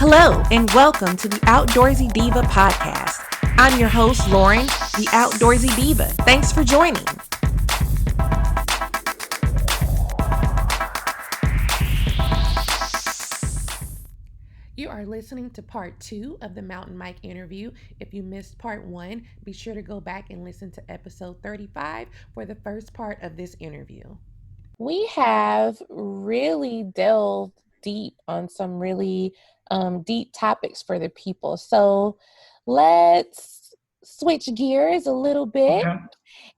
Hello, and welcome to the Outdoorsy Diva podcast. I'm your host, Lauren, the Outdoorsy Diva. Thanks for joining. You are listening to part 2 of the Mountain Mike interview. If you missed part 1, be sure to go back and listen to episode 35 for the first part of this interview. We have really delved deep on some really deep topics for the people. So let's switch gears a little bit. Okay.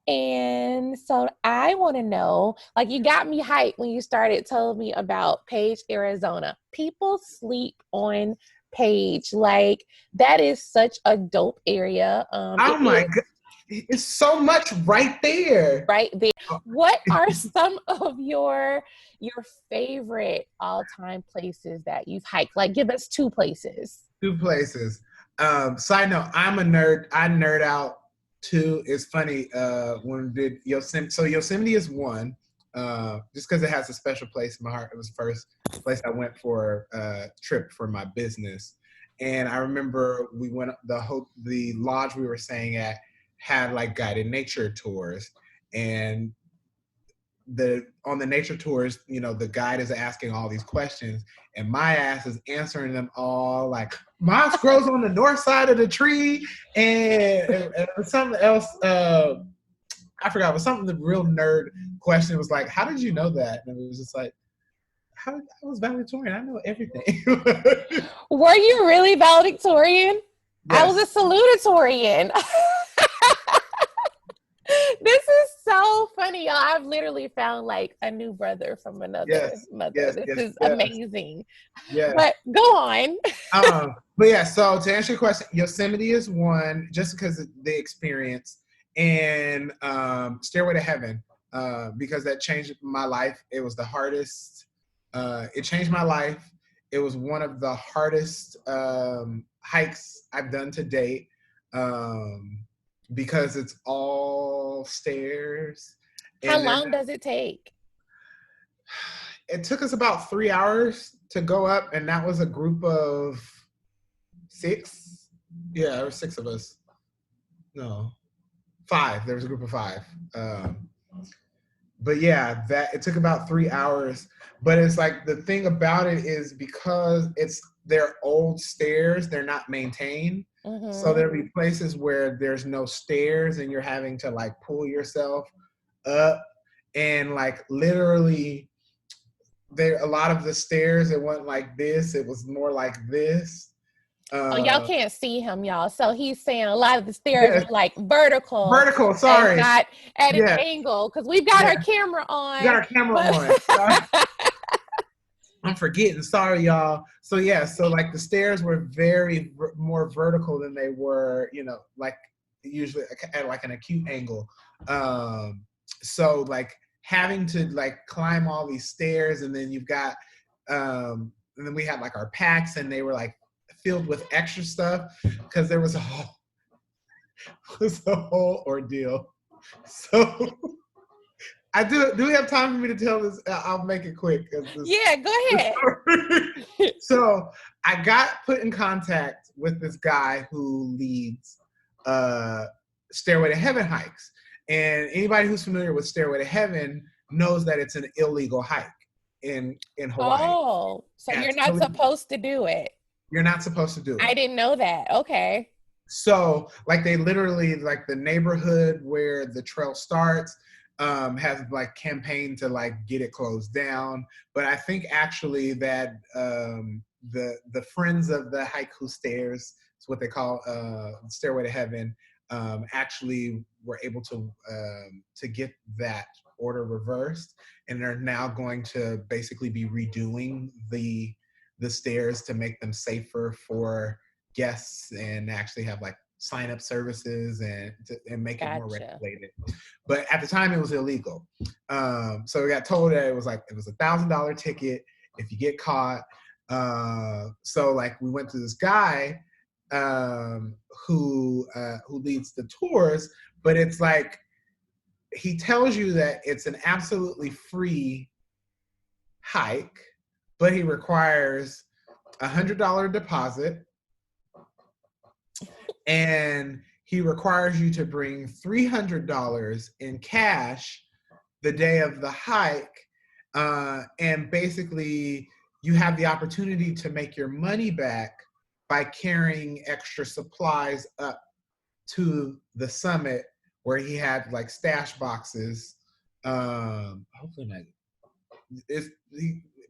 And so I want to know, like, you got me hyped when you started telling me about Page, Arizona. People sleep on Page. Like, that is such a dope area. Oh my God. It's so much right there. Right there. What are some of your favorite all-time places that you've hiked? Like, give us 2 places. 2 places. Side note, I'm a nerd. I nerd out too. It's funny, when did Yosemite, so Yosemite is one, just because it has a special place in my heart. It was the first place I went for a trip for my business. And I remember we went, the lodge we were staying at had like guided nature tours, and on the nature tours, the guide is asking all these questions, and my ass is answering them all like moss grows on the north side of the tree, and something else. I forgot, but something the real nerd question was like, "How did you know that?" And it was just like, "I was valedictorian. I know everything." Were you really valedictorian? Yes. I was a salutatorian. This is so funny, y'all. I've literally found like a new brother from another mother. This is amazing. Yeah. But go on. But yeah, so to answer your question, Yosemite is one, just because of the experience, and Stairway to Heaven, because that changed my life. It was the hardest. It changed my life. It was one of the hardest hikes I've done to date. Because it's all stairs. How long does it take? It took us about 3 hours to go up, and that was a group of 6. Yeah, there were 6 of us. No, 5. There was a group of 5. But yeah, it took about 3 hours. But it's like, the thing about it is, because they're old stairs, they're not maintained. Mm-hmm. So there'll be places where there's no stairs and you're having to like pull yourself up, and like literally a lot of the stairs, it wasn't like this, it was more like this. Y'all can't see him, y'all. So he's saying a lot of the stairs are like vertical, sorry, and not at an angle, because we've got our camera on. We got our camera on. I'm forgetting. Sorry, y'all. So yeah, so like the stairs were very more vertical than they were, like usually at like an acute angle. So like having to like climb all these stairs, and then you've got, and then we had like our packs, and they were like filled with extra stuff, because there was a whole ordeal. So. Do we have time for me to tell this? I'll make it quick. Yeah, go ahead. So I got put in contact with this guy who leads Stairway to Heaven hikes. And anybody who's familiar with Stairway to Heaven knows that it's an illegal hike in Hawaii. Oh, so you're not supposed to do it. You're not supposed to do it. I didn't know that. Okay. So like, they literally, like the neighborhood where the trail starts, has like campaigned to like get it closed down. But I think actually that the friends of the haiku stairs, it's what they call Stairway to Heaven, actually were able to get that order reversed, and they're now going to basically be redoing the stairs to make them safer for guests, and actually have like sign-up services and make it more regulated. But at the time, it was illegal. So we got told that it was $1,000 ticket if you get caught. So like, we went to this guy who leads the tours, but it's like, he tells you that it's an absolutely free hike, but he requires $100 deposit, and he requires you to bring $300 in cash the day of the hike. And basically, you have the opportunity to make your money back by carrying extra supplies up to the summit where he had like stash boxes. Hopefully not.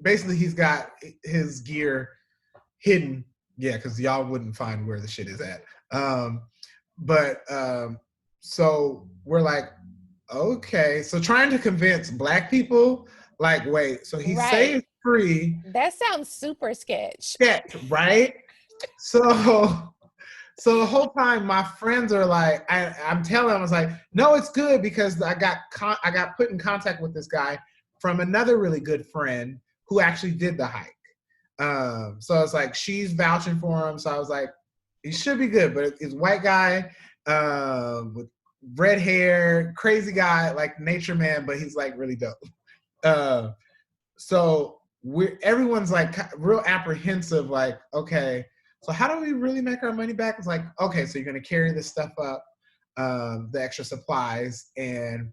Basically he's got his gear hidden. Yeah, because y'all wouldn't find where the shit is at. But so we're like, okay. So trying to convince Black people, like, wait, so he Right. says free. That sounds super sketch. Sketch, right? So so the whole time my friends are like, I'm telling them, I was like, no, it's good because I got put in contact with this guy from another really good friend who actually did the hike. So I was like, she's vouching for him. So I was like, he should be good, but it's white guy with red hair, crazy guy, like nature man, but he's like really dope. So everyone's like real apprehensive, like, okay, so how do we really make our money back? It's like, okay, so you're going to carry this stuff up, the extra supplies, and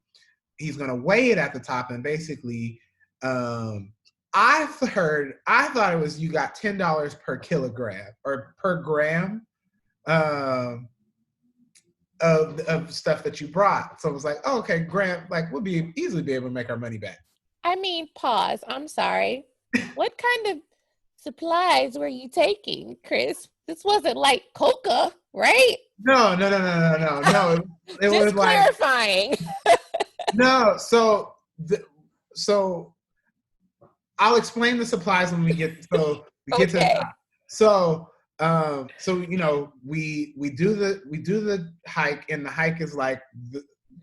he's going to weigh it at the top. And basically, I thought it was you got $10 per kilogram or per gram of stuff that you brought. So it was like, oh, okay, gram, like we'll easily be able to make our money back. I mean, pause. I'm sorry. What kind of supplies were you taking, Chris? This wasn't like coca, right? No. It Just was like clarifying. no. So I'll explain the supplies when we get to the top. So you know we do the hike, and the hike is like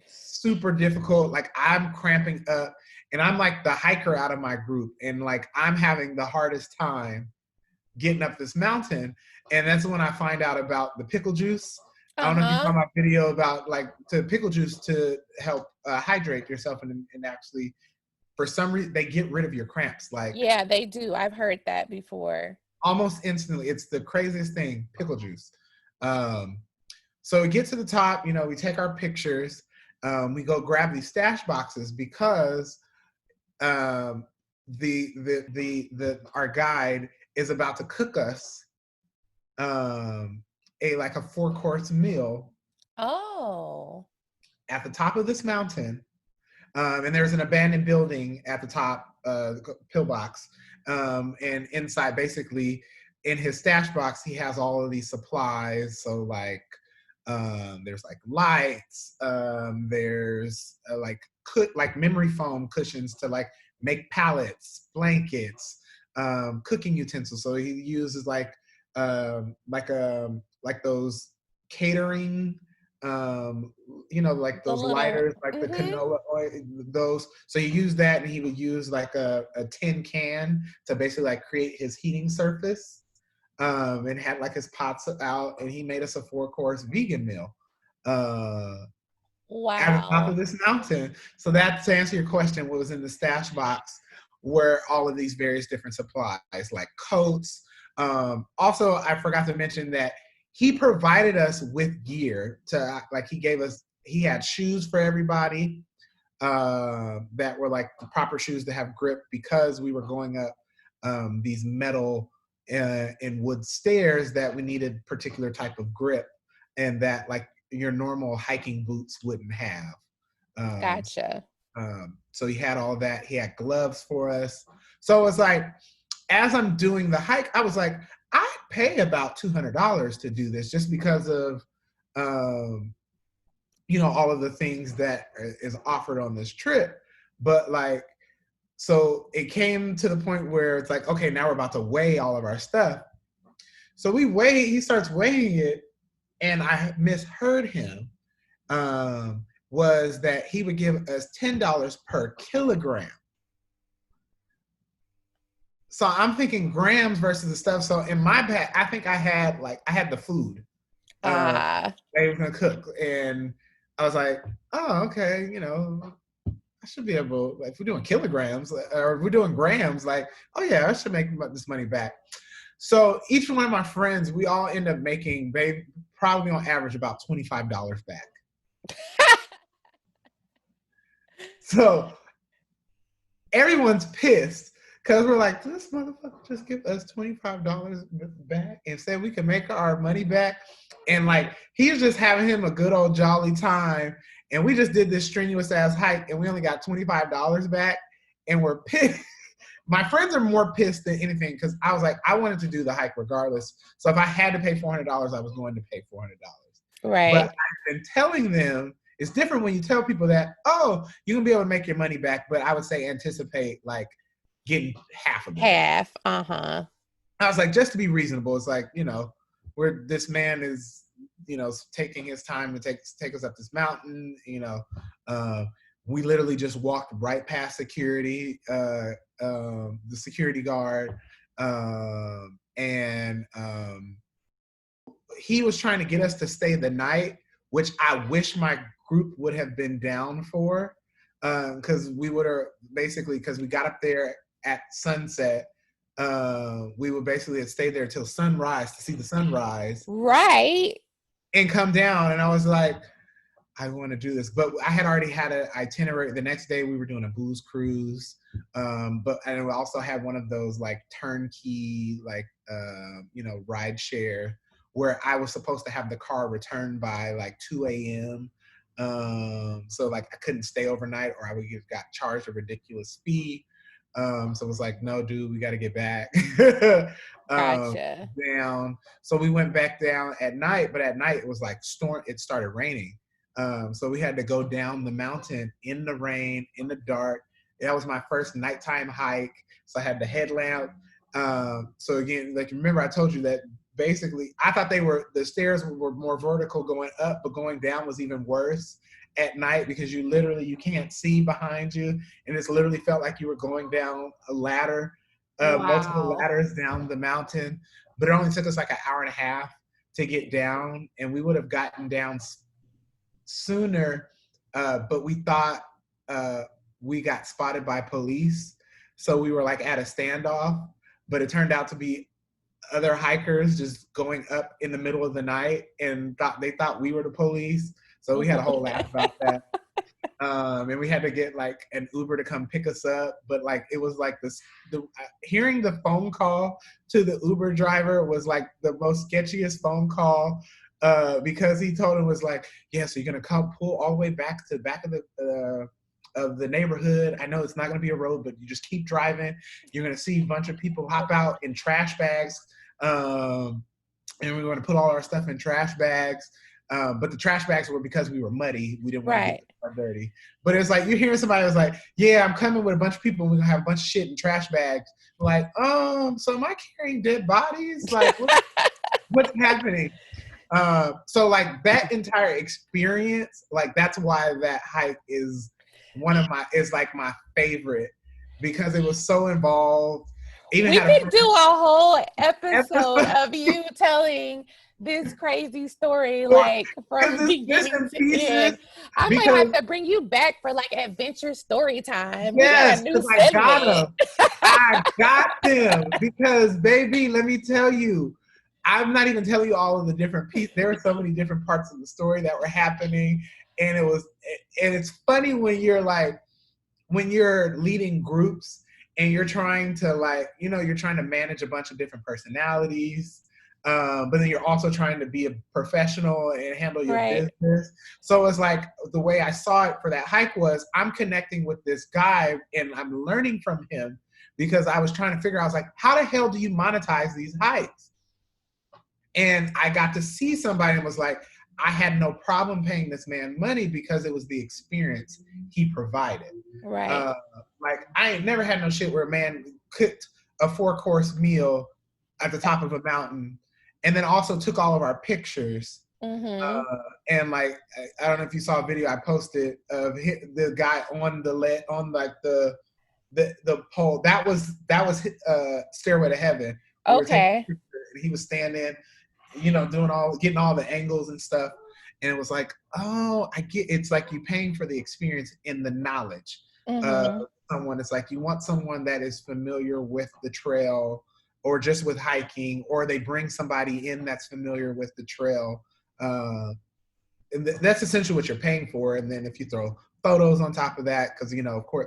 super difficult. Like I'm cramping up, and I'm like the hiker out of my group, and like I'm having the hardest time getting up this mountain. And that's when I find out about the pickle juice. I don't know if you saw my video about like to pickle juice to help hydrate yourself, and actually for some reason they get rid of your cramps. Like, yeah, they do. I've heard that before. Almost instantly. It's the craziest thing, pickle juice. So we get to the top, you know, we take our pictures, we go grab these stash boxes because our guide is about to cook us a 4-course meal. Oh. At the top of this mountain. And there's an abandoned building at the top, pillbox. And inside, basically, in his stash box, he has all of these supplies. So like, there's like lights. There's like memory foam cushions to like make pallets, blankets, cooking utensils. So he uses like those catering. You know, like those lighters, like the canola oil, those. So he used that, and he would use like a tin can to basically like create his heating surface, and had like his pots out, and he made us a 4-course vegan meal at the top of this mountain. So that, to answer your question, what was in the stash box were all of these various different supplies, like coats. Also, I forgot to mention that he provided us with gear to like he had shoes for everybody that were like the proper shoes to have grip, because we were going up these metal and wood stairs that we needed particular type of grip, and that like your normal hiking boots wouldn't have. Gotcha. So he had all that. He had gloves for us. So it's like, as I'm doing the hike, I was like, I'd pay about $200 to do this, just because of, you know, all of the things that is offered on this trip. But like, so it came to the point where it's like, okay, now we're about to weigh all of our stuff. So he starts weighing it, and I misheard him, was that he would give us $10 per kilogram. So I'm thinking grams versus the stuff. So in my bag, I think I had the food they were gonna cook, and I was like, oh, okay, you know, I should be able, like, if we're doing kilograms or if we're doing grams, like, oh yeah, I should make this money back. So each one of my friends, we all end up making probably on average about $25 back. So everyone's pissed because we're like, this motherfucker just give us $25 back and said we can make our money back. And like, he's just having him a good old jolly time. And we just did this strenuous ass hike and we only got $25 back. And we're pissed. My friends are more pissed than anything because I was like, I wanted to do the hike regardless. So if I had to pay $400, I was going to pay $400. But Right. I've been telling them, it's different when you tell people that, oh, you can be able to make your money back. But I would say anticipate like getting half of it back. Half. Uh-huh. I was like, just to be reasonable, it's like, where this man is, taking his time to take us up this mountain, we literally just walked right past security, the security guard, and he was trying to get us to stay the night, which I wish my group would have been down for, because we would have because we got up there at sunset. We would basically have stayed there till sunrise to see the sunrise. Right. And come down. And I was like, I want to do this. But I had already had an itinerary. The next day we were doing a booze cruise. And we also had one of those like turnkey, like, ride share where I was supposed to have the car returned by like 2 a.m. So like I couldn't stay overnight or I would get got charged a ridiculous fee. So it was like, no, dude, we got to get back Gotcha. down. So we went back down at night, but at night it was like it started raining. So we had to go down the mountain in the rain, in the dark. That was my first nighttime hike. So I had the headlamp. So again, like, remember I told you that basically I thought the stairs were more vertical going up, but going down was even worse at night because you can't see behind you. And it's literally felt like you were going down a ladder, multiple ladders down the mountain. But it only took us like an hour and a half to get down. And we would have gotten down sooner, but we thought we got spotted by police. So we were like at a standoff, but it turned out to be other hikers just going up in the middle of the night and they thought we were the police. So we had a whole laugh about that. And we had to get like an Uber to come pick us up. But like, it was like hearing the phone call to the Uber driver was like the most sketchiest phone call, because he told him was like, yeah, so you're going to pull all the way back to the back of the neighborhood. I know it's not going to be a road, but you just keep driving. You're going to see a bunch of people hop out in trash bags. And we're going to put all our stuff in trash bags. But the trash bags were because we were muddy. We didn't want to get dirty. But it's like, you're hearing somebody was like, yeah, I'm coming with a bunch of people and we're going to have a bunch of shit in trash bags. Like, so am I carrying dead bodies? Like, what's happening? So like that entire experience, like that's why that hike is like my favorite, because it was so involved. We could do a whole episode of you telling this crazy story, like from beginning to end. I might have to bring you back for like adventure story time. Yes, because I got them. Because baby, let me tell you, I'm not even telling you all of the different pieces. There were so many different parts of the story that were happening, and it's funny when you're leading groups. And you're trying to you're trying to manage a bunch of different personalities, but then you're also trying to be a professional and handle your business. So it's like the way I saw it for that hike was I'm connecting with this guy and I'm learning from him because I was trying to figure out, I was like, how the hell do you monetize these hikes? And I got to see somebody and was like, I had no problem paying this man money because it was the experience he provided. Right. Like, I ain't never had no shit where a man cooked a 4-course meal at the top of a mountain and then also took all of our pictures. Mm-hmm. And like, I don't know if you saw a video I posted of the guy on the pole. That was Stairway to Heaven. Okay. He was standing, getting all the angles and stuff. And it was like, oh, I get, it's like you paying for the experience in the knowledge of someone. It's like you want someone that is familiar with the trail, or just with hiking, or they bring somebody in that's familiar with the trail. And that's essentially what you're paying for. And then if you throw photos on top of that, because of course,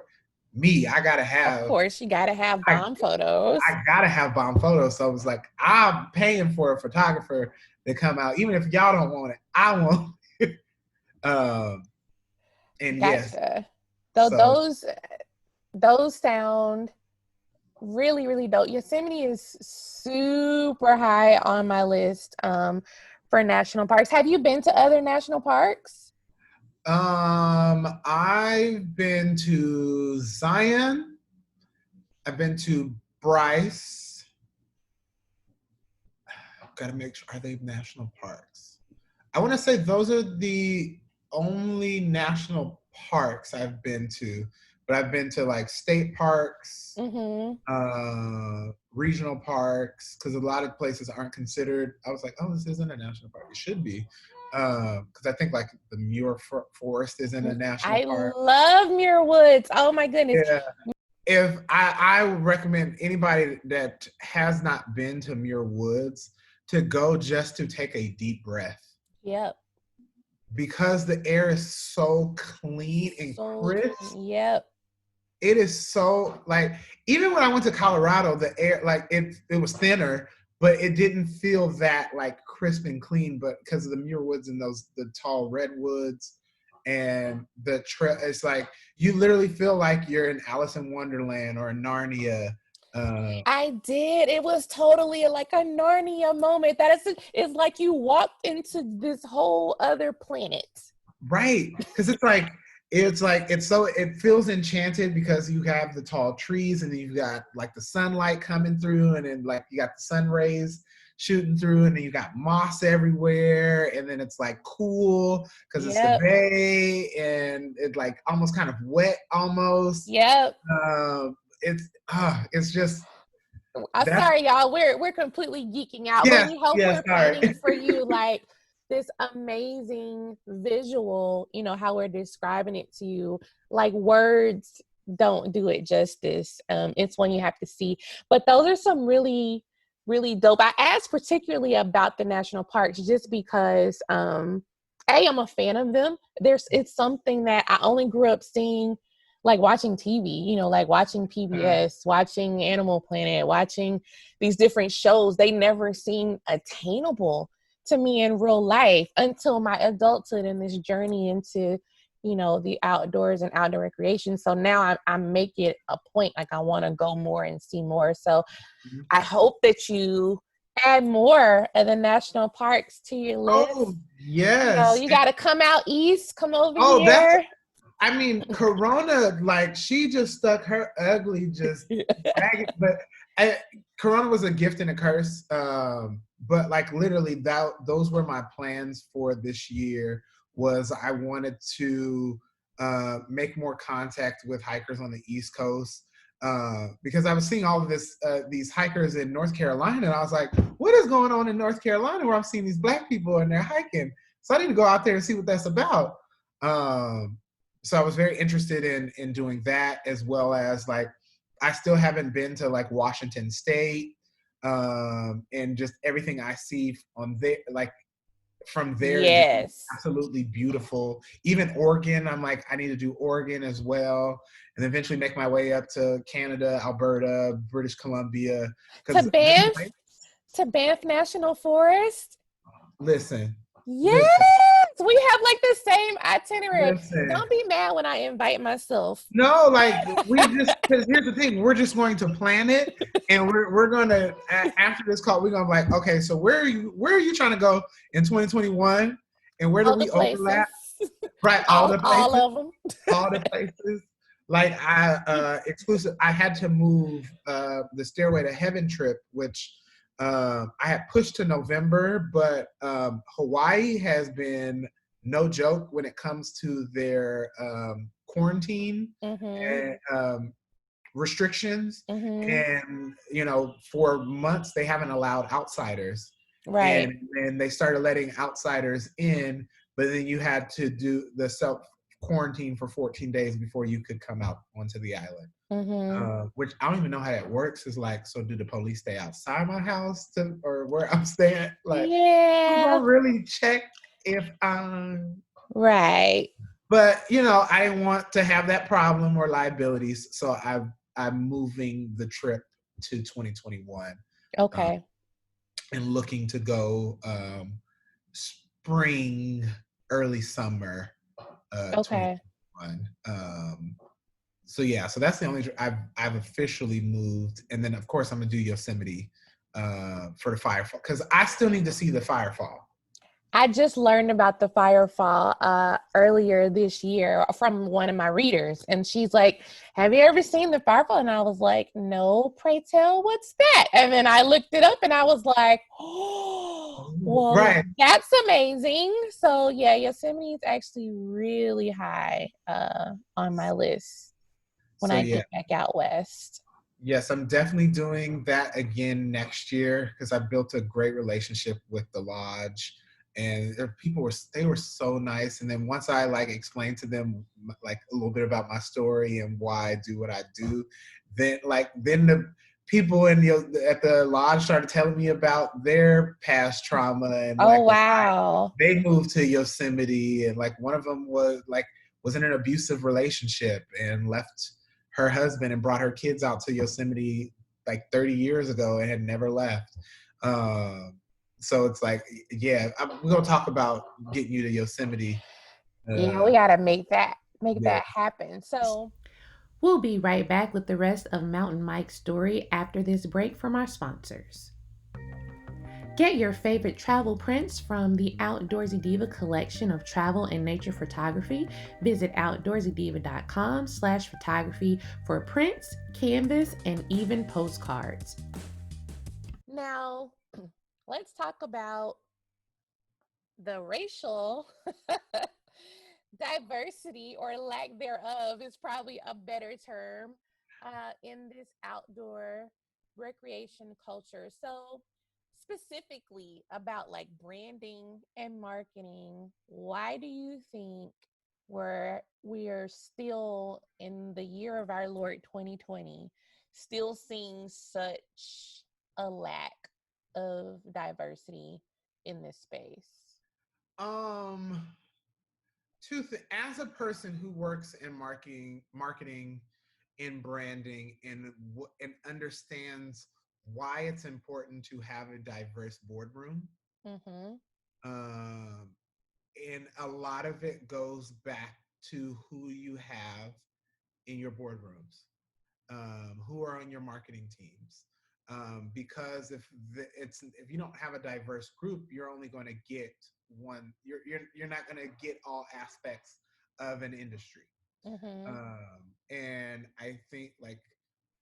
I gotta Of have course, you got to have I bomb photos. I gotta have bomb photos. So it was like I'm paying for a photographer to come out, even if y'all don't want it. I want it. And yes, Gotcha. Though so those sound really, really dope. Yosemite is super high on my list for national parks. Have you been to other national parks? I've been to Zion. I've been to Bryce. Gotta make sure, are they national parks? I want to say those are the only national parks I've been to, but I've been to like state parks, Mm-hmm. regional parks, because a lot of places aren't considered. I was like, oh, this isn't a national park. It should be, because I think like the Muir Forest is in a national I park. love Muir Woods. Oh my goodness. Yeah. If I would recommend anybody that has not been to Muir Woods to go just to take a deep breath, Yep. because the air is so clean and So crisp. yep. It is so like, even when I went to Colorado, the air, like it was thinner, but it didn't feel that like crisp and clean. But because of the Muir Woods and the tall redwoods and the trail, it's like you literally feel like you're in Alice in Wonderland or in Narnia. I did. It was totally like a Narnia moment. It's like you walked into this whole other planet. Right, because it feels enchanted because you have the tall trees and then you've got like the sunlight coming through, and then like you got the sun rays shooting through, and then you got moss everywhere, and then it's like cool because it's the Yep. bay and it like almost kind of wet almost. Yep. It's just I'm that's sorry, y'all. We're completely geeking out, but yes, we hope yes, we're sorry. painting for you like this amazing visual, how we're describing it to you. Like words don't do it justice. It's one you have to see. But those are some really, really dope. I asked particularly about the national parks just because I'm a fan of them. It's something that I only grew up seeing, like watching TV, like watching PBS, watching Animal Planet, watching these different shows. They never seemed attainable to me in real life until my adulthood and this journey into, the outdoors and outdoor recreation. So now I make it a point, like I want to go more and see more. So I hope that you add more of the national parks to your Oh list. yes. You got to come out east, come over Oh, here. I mean, Corona, like she just stuck her ugly, just ragged. But Corona was a gift and a curse. But like literally, those were my plans for this year. Was I wanted to make more contact with hikers on the East Coast. Because I was seeing all of these hikers in North Carolina, and I was like, "What is going on in North Carolina where I'm seeing these Black people and they're hiking?" So I need to go out there and see what that's about. So I was very interested in doing that, as well as like I still haven't been to like Washington State, and just everything I see on there, like from there, just Yes. absolutely beautiful. Even Oregon, I'm like I need to do Oregon as well, and eventually make my way up to Canada, Alberta, British Columbia, To because Banff, to Banff National Forest. listen, Yes, listen, we have like the same itinerary. listen. Don't be mad when I invite myself. No, like we just, because here's the thing, we're just going to plan it, and we're going to after this call we're going to be like, okay, so where are you trying to go in 2021, and where do All the we places, overlap? Right, all of them. all the places. Like I had to move the Stairway to Heaven trip, which I had pushed to November, but Hawaii has been no joke when it comes to their quarantine Mm-hmm. and restrictions. Mm-hmm. And for months they haven't allowed outsiders, and Right. then they started letting outsiders in, but then you had to do the self quarantine for 14 days before you could come out onto the island. Mm-hmm. Which I don't even know how that works. Is like, so do the police stay outside my house or where I'm staying? Like, who's Yeah. gonna really check if I'm? Right. But I didn't want to have that problem or liabilities, so I'm moving the trip to 2021, um, Okay. and looking to go spring, early summer, Okay. 2021. So yeah, so that's the only I've officially moved, and then of course I'm gonna do Yosemite for the firefall because I still need to see the firefall. I just learned about the firefall earlier this year from one of my readers. And she's like, have you ever seen the firefall? And I was like, no, pray tell, what's that? And then I looked it up and I was like, oh, well, Right. that's amazing. So, yeah, Yosemite is actually really high on my list when So I yeah, get back out west. yes, I'm definitely doing that again next year because I built a great relationship with the lodge, and they were so nice. And then once I like explained to them like a little bit about my story and why I do what I do, then the people at the lodge started telling me about their past trauma and Oh, like why wow. they moved to Yosemite, and like one of them was in an abusive relationship and left her husband and brought her kids out to Yosemite like 30 years ago and had never left. So it's like, yeah, we're gonna talk about getting you to Yosemite. Yeah, we Uh, got to make that yeah. happen. So, We'll be right back with the rest of Mountain Mike's story after this break from our sponsors. Get your favorite travel prints from the Outdoorsy Diva collection of travel and nature photography. Visit outdoorsydiva.com/photography for prints, canvas, and even postcards. now let's talk about the racial diversity or lack thereof is probably a better term in this outdoor recreation culture. So, specifically about like branding and marketing, why do you think we are still in the year of our Lord 2020 still seeing such a lack of diversity in this space? Um, as a person who works in marketing, in branding, and understands why it's important to have a diverse boardroom. Mm-hmm. Um, and a lot of it goes back to who you have in your boardrooms, who are on your marketing teams. Because if you don't have a diverse group, you're only going to get one. You're not going to get all aspects of an industry. Mm-hmm. And I think like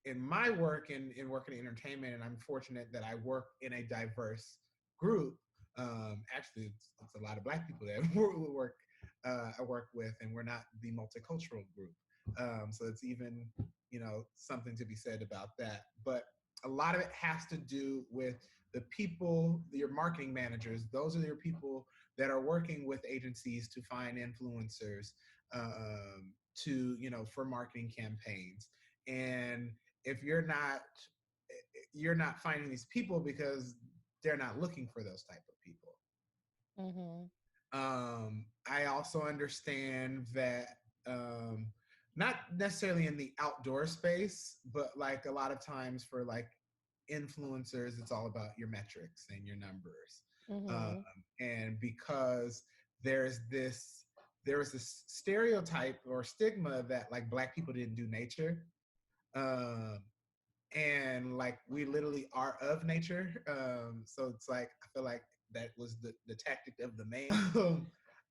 in my work in working in entertainment, and I'm fortunate that I work in a diverse group. Actually, it's a lot of Black people that I work with, and we're not the multicultural group. So it's even something to be said about that. But a lot of it has to do with the people, your marketing managers. Those are your people that are working with agencies to find influencers, to for marketing campaigns. And if you're not finding these people because they're not looking for those type of people. Mm-hmm. I also understand that, um, not necessarily in the outdoor space, but like a lot of times for like influencers, it's all about your metrics and your numbers. Um, Mm-hmm. and because there's this there was this stereotype or stigma that like Black people didn't do nature. Um, and like we literally are of nature. So it's like I feel like that was the tactic of the man.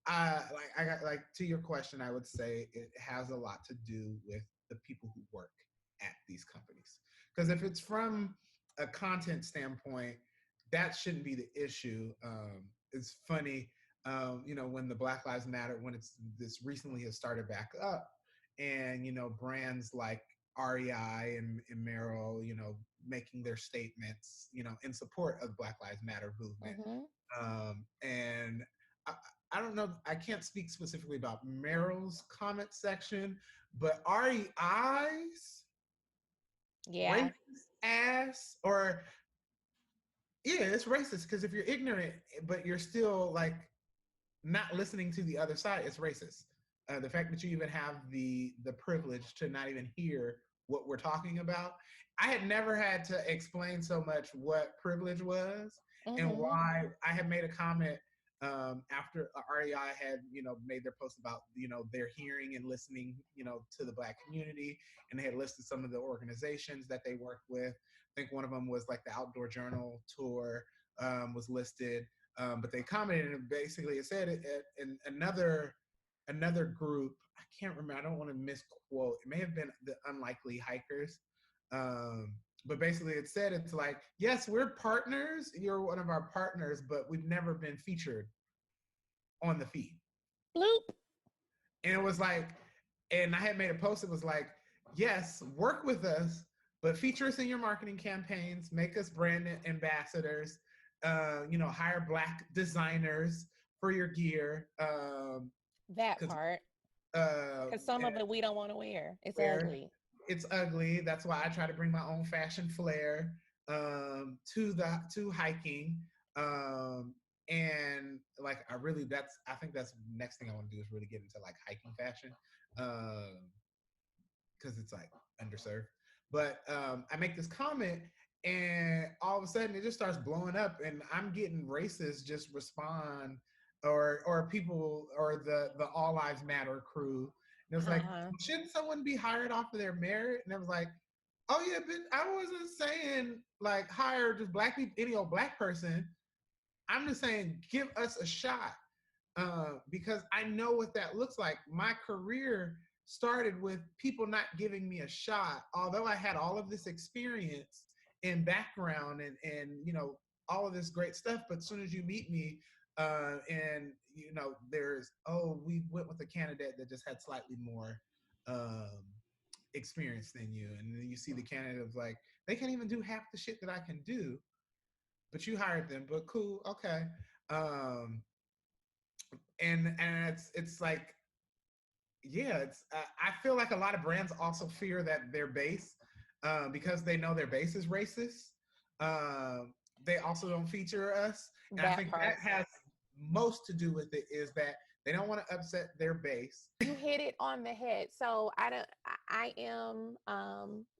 I got like to your question, I would say it has a lot to do with the people who work at these companies. Because if it's from a content standpoint, that shouldn't be the issue. It's funny, when the Black Lives Matter, when it's this recently has started back up, and brands like REI and Merrill, making their statements, in support of the Black Lives Matter movement. Mm-hmm. And I I don't know, I can't speak specifically about Meryl's comment section, but REI's Yeah. racist ass, or yeah, it's racist because if you're ignorant but you're still like not listening to the other side, it's racist. The fact that you even have the privilege to not even hear what we're talking about. I had never had to explain so much what privilege was and Mm-hmm. why. I had made a comment after REI had made their post about their hearing and listening to the Black community, and they had listed some of the organizations that they worked with. I think one of them was like the Outdoor Journal Tour was listed, but they commented and basically it said in another group. I can't remember. I don't want to misquote. It may have been the Unlikely Hikers. But basically it said, it's like, yes, we're partners. You're one of our partners, but we've never been featured on the feed. Bloop. And it was like, and I had made a post. It was like, yes, work with us, but feature us in your marketing campaigns, make us brand ambassadors, hire Black designers for your gear. That Because part. Because some and of it we don't want to wear. It's where ugly. it's ugly. That's why I try to bring my own fashion flair to hiking. Um, and like I think that's the next thing I want to do is really get into like hiking fashion. Because it's like underserved. But I make this comment, and all of a sudden it just starts blowing up, and I'm getting racist just respond, or people, or the All Lives Matter crew. And it was like, Uh-huh. shouldn't someone be hired off of their merit? And it was like, oh yeah, but I wasn't saying like hire just Black people, any old Black person. I'm just saying give us a shot, because I know what that looks like. My career started with people not giving me a shot, although I had all of this experience and background and all of this great stuff. But as soon as you meet me, and there's, oh, we went with a candidate that just had slightly more um, experience than you, and then you see the candidate of like they can't even do half the shit that I can do, but you hired them. But cool, okay. Um, and it's like, yeah, it's I feel like a lot of brands also fear that their base, because they know their base is racist, they also don't feature us. And I That think that part. has most to do with it, is that they don't want to upset their base. You hit it on the head. So I am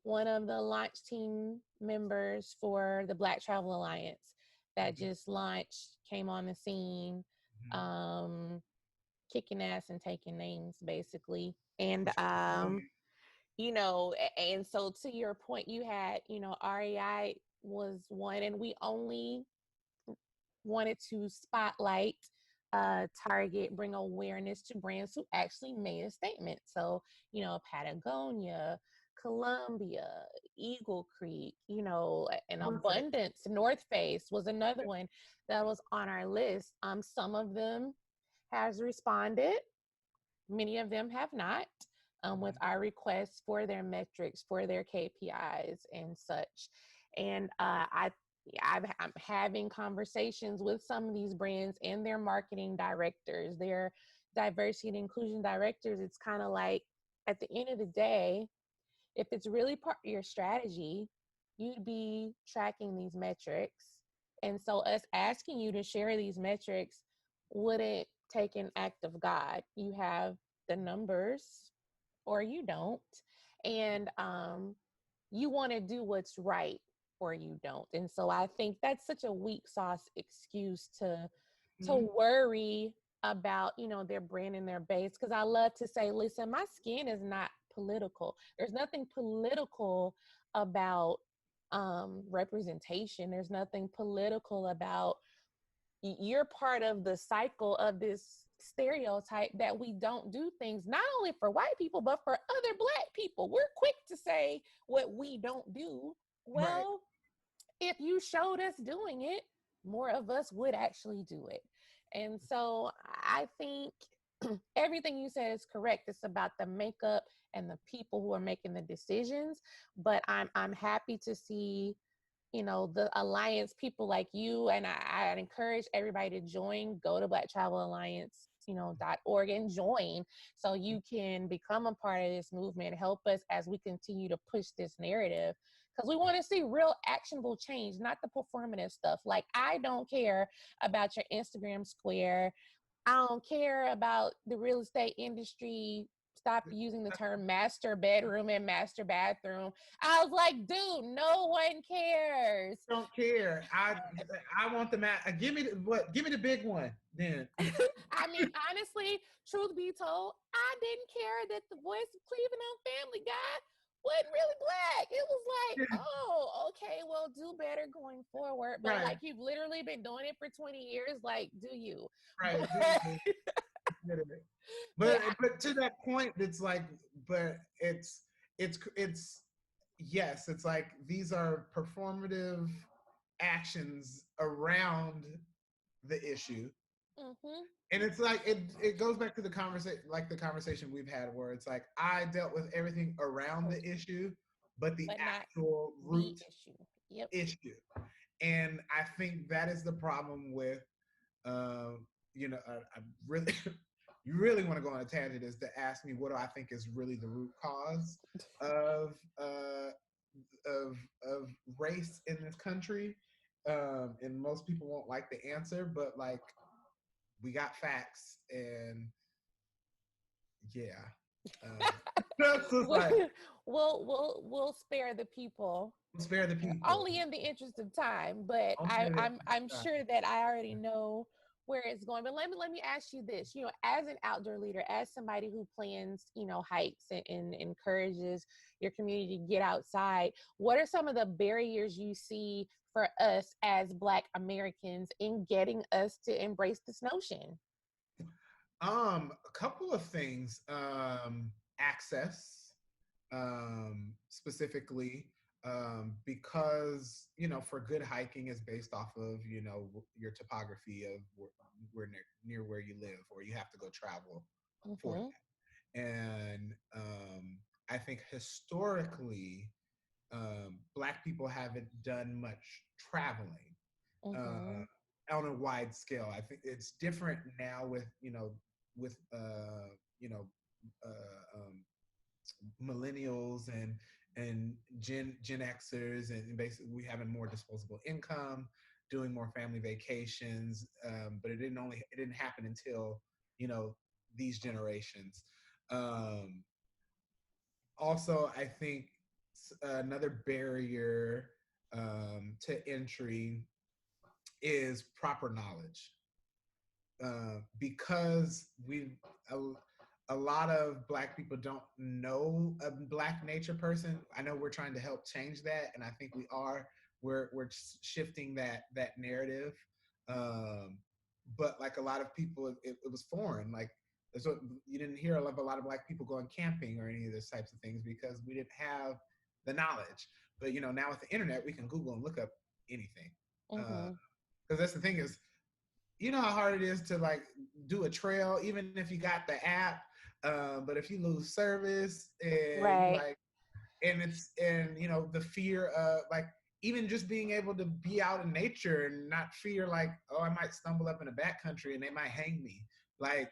one of the launch team members for the Black Travel Alliance that Mhm, just launched, came on the scene, mhm. um, kicking ass and taking names basically. And Which is brilliant. and so to your point, you had, REI was one, and we only wanted to spotlight, target, bring awareness to brands who actually made a statement. So, Patagonia, Columbia, Eagle Creek, an North Face. Abundance, North Face was another one that was on our list. Some of them has responded, many of them have not, with Mhm. our requests for their metrics, for their KPIs and such. And I'm having conversations with some of these brands and their marketing directors, their diversity and inclusion directors. It's kind of like, at the end of the day, if it's really part of your strategy, you'd be tracking these metrics. And so, us asking you to share these metrics wouldn't take an act of God. You have the numbers, or you don't. And you want to do what's right, or you don't. And so I think that's such a weak sauce excuse to Mhm. worry about, their brand and their base. Because I love to say, listen, my skin is not political. There's nothing political about representation. There's nothing political about, you're part of the cycle of this stereotype that we don't do things not only for white people but for other Black people. We're quick to say what we don't do. Right. Well, if you showed us doing it, more of us would actually do it. And so I think everything you said is correct. It's about the makeup and the people who are making the decisions. But I'm happy to see, the alliance, people like you. And I encourage everybody to join. Go to Black Travel Alliance .org and join so you can become a part of this movement. Help us as we continue to push this narrative because we want to see real actionable change, not the performative stuff. Like, I don't care about your Instagram square. I don't care about the real estate industry. Stop using the term master bedroom and master bathroom. I was like, dude, no one cares. Don't care. I want the give me give me the big one then. I mean, honestly, truth be told, I didn't care that the voice of Cleveland on Family Guy wasn't really black. It was like, oh, okay, well, do better going forward. But Right, like, you've literally been doing it for 20 years. Like, do you? right. But But to that point, it's like, but it's yes, it's like these are performative actions around the issue. mm-hmm. And it's like it goes back to the conversation, like the conversation we've had where it's like I dealt with everything around the issue, but the But not actual the root issue. Yep. issue. And I think that is the problem with um I really you really want to go on a tangent is to ask me what do I think is really the root cause of uh of of race in this country. And most people won't like the answer, but like we got facts and yeah. That's just we'll, like we'll spare the people spare the people. only in the interest of time. But Only I'm sure that I already know where it's going. But let me ask you this: as an outdoor leader, as somebody who plans hikes and encourages your community to get outside, what are some of the barriers you see for us as Black Americans in getting us to embrace this notion? A couple of things. Access, specifically, because for good hiking is based off of your topography of where near where you live, or you have to go travel for Mm-hmm. that. And I think historically, Black people haven't done much traveling Mm-hmm. on a wide scale. I think it's different now with with you know millennials and Gen Xers, and basically we having more disposable income, doing more family vacations. But it didn't happen until these generations. Um, Also, I think another barrier to entry is proper knowledge, because a, a lot of Black people don't know a Black nature person. I know we're trying to help change that, and I think we are. We're shifting that narrative, um, but like a lot of people, it was foreign. Like that's what you didn't hear of a lot of Black people going camping or any of those types of things because we didn't have the knowledge. But now with the internet, we can Google and look up anything. Mm-hmm. Because that's the thing is, how hard it is to like do a trail, even if you got the app. But if you lose service and Right. like, and the fear of like even just being able to be out in nature and not fear like, oh, I might stumble up in a backcountry and they might hang me. Like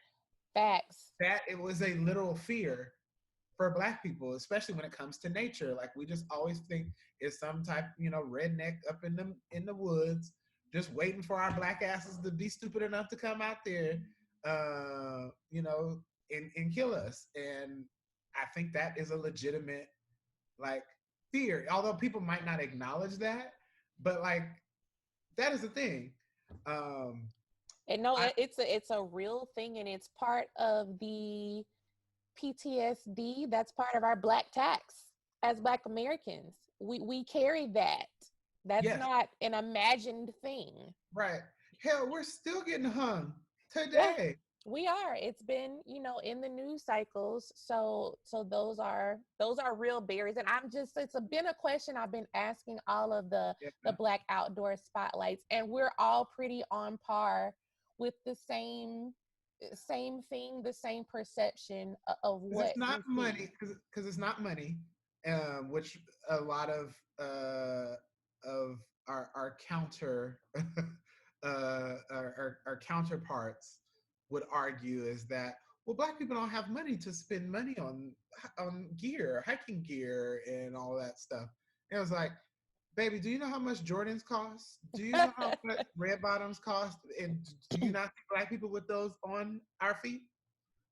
Facts. that, it was a literal fear for Black people, especially when it comes to nature. Like we just always think it's some type, redneck up in the woods, just waiting for our Black asses to be stupid enough to come out there, uh, you know, and kill us. And I think that is a legitimate like fear, although people might not acknowledge that, but like that is a thing. Um, And no, I, it's a real thing, and it's part of the PTSD. That's part of our Black tax as Black Americans. We carry that. That's yes, not an imagined thing. right. Hell, we're still getting hung Yeah, today. we are. It's been, in the news cycles. So those are real barriers. And been a question I've been asking all of Yeah. the Black outdoor spotlights, and we're all pretty on par with the same thing, the same perception of Because what it's not we see. money, because it's not money, which a lot of our counter our counterparts would argue is that, well, Black people don't have money to spend money on gear, hiking gear, and all that stuff. And it was like, baby, do you know how much Jordans cost? Do you know how much red bottoms cost? And do you not see Black people with those on our feet?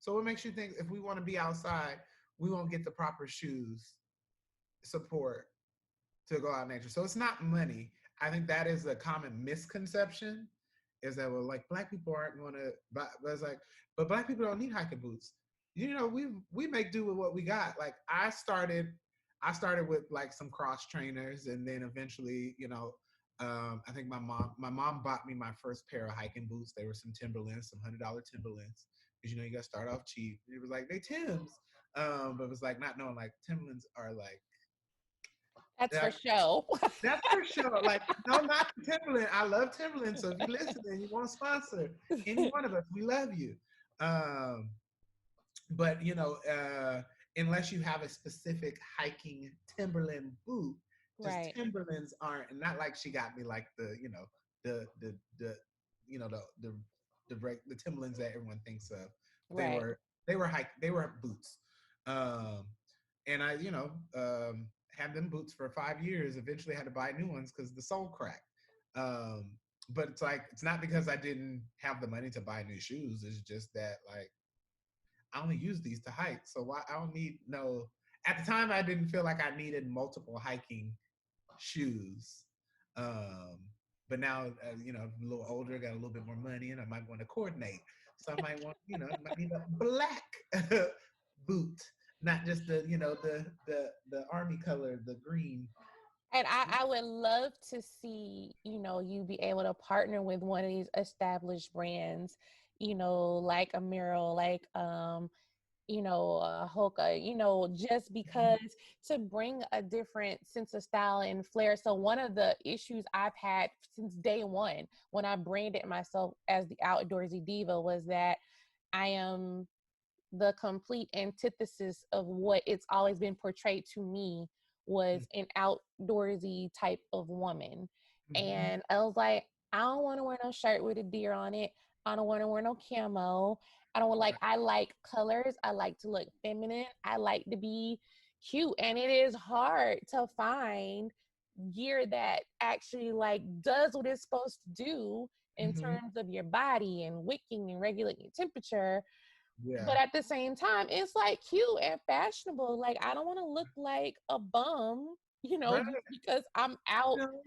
So what makes you think if we want to be outside, we won't get the proper shoes support to go out in nature? So it's not money. I think that is a common misconception, is that, well, like, Black people aren't going to, but it's like, but Black people don't need hiking boots. You know, we make do with what we got. Like, I started with like some cross trainers, and then eventually, I think my mom bought me my first pair of hiking boots. They were some Timberlands, some $100 Timberlands, because you got to start off cheap. It was like, they Tims, but it was like, not knowing, like, Timberlands are like, That's for that, show. that's for sure. Like, no, not Timberland. I love Timberland. So if you listen and you want to sponsor any one of us, we love you. Um, but unless you have a specific hiking Timberland boot, just Right. Timberlands aren't. And not like she got me like the the the Timberlands that everyone thinks of. They Right. were they were boots. Um, and I had them boots for 5 years. Eventually had to buy new ones because the sole cracked. Um, but it's like, it's not because I didn't have the money to buy new shoes. It's just that, like, I only use these to hike. So why I don't need no. At the time, I didn't feel like I needed multiple hiking shoes. Um, but now, I'm a little older, got a little bit more money, and I might want to coordinate. So I might want, might need a black boot, not just the army color, the green. And I would love to see, you be able to partner with one of these established brands, like a Mural, like Hoka, just because, to bring a different sense of style and flair. So one of the issues I've had since day one when I branded myself as the outdoorsy diva was that I am the complete antithesis of what it's always been portrayed to me, was an outdoorsy type of woman. Mm-hmm. And I was like, I don't want to wear no shirt with a deer on it. I don't want to wear no camo. I don't like, I like colors. I like to look feminine. I like to be cute. And it is hard to find gear that actually like does what it's supposed to do in Mm-hmm. terms of your body and wicking and regulating your temperature, Yeah. but at the same time, it's like cute and fashionable. Like, I don't want to look like a bum, Right. just because I'm out You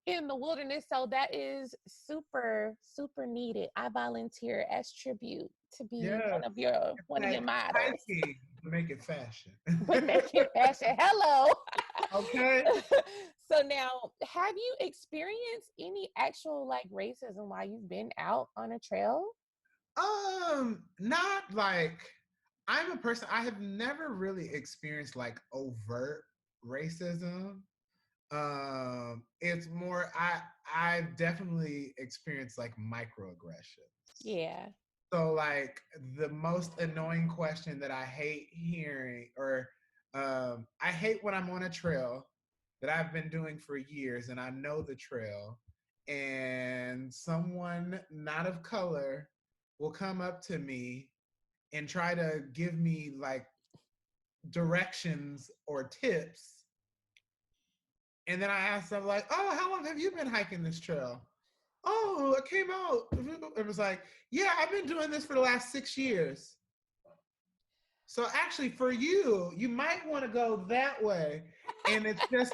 in the wilderness. So that is super, super needed. I volunteer as tribute to be Yeah. one of your Like models. hiking to make it fashion. But make it fashion. Hello. Okay. So now, have you experienced any actual like racism while you've been out on a trail? Not like, I'm a person, I have never really experienced like overt racism. It's more, I've definitely experienced like microaggressions. Yeah. So like, the most annoying question that I hate hearing, or I hate when I'm on a trail that I've been doing for years and I know the trail, and someone not of color will come up to me and try to give me like directions or tips. And then I ask them like, "Oh, how long have you been hiking this trail?" "Oh, I came out." It was like, "Yeah, I've been doing this for the last 6 years. So actually, for you, you might want to go that way." And it's just,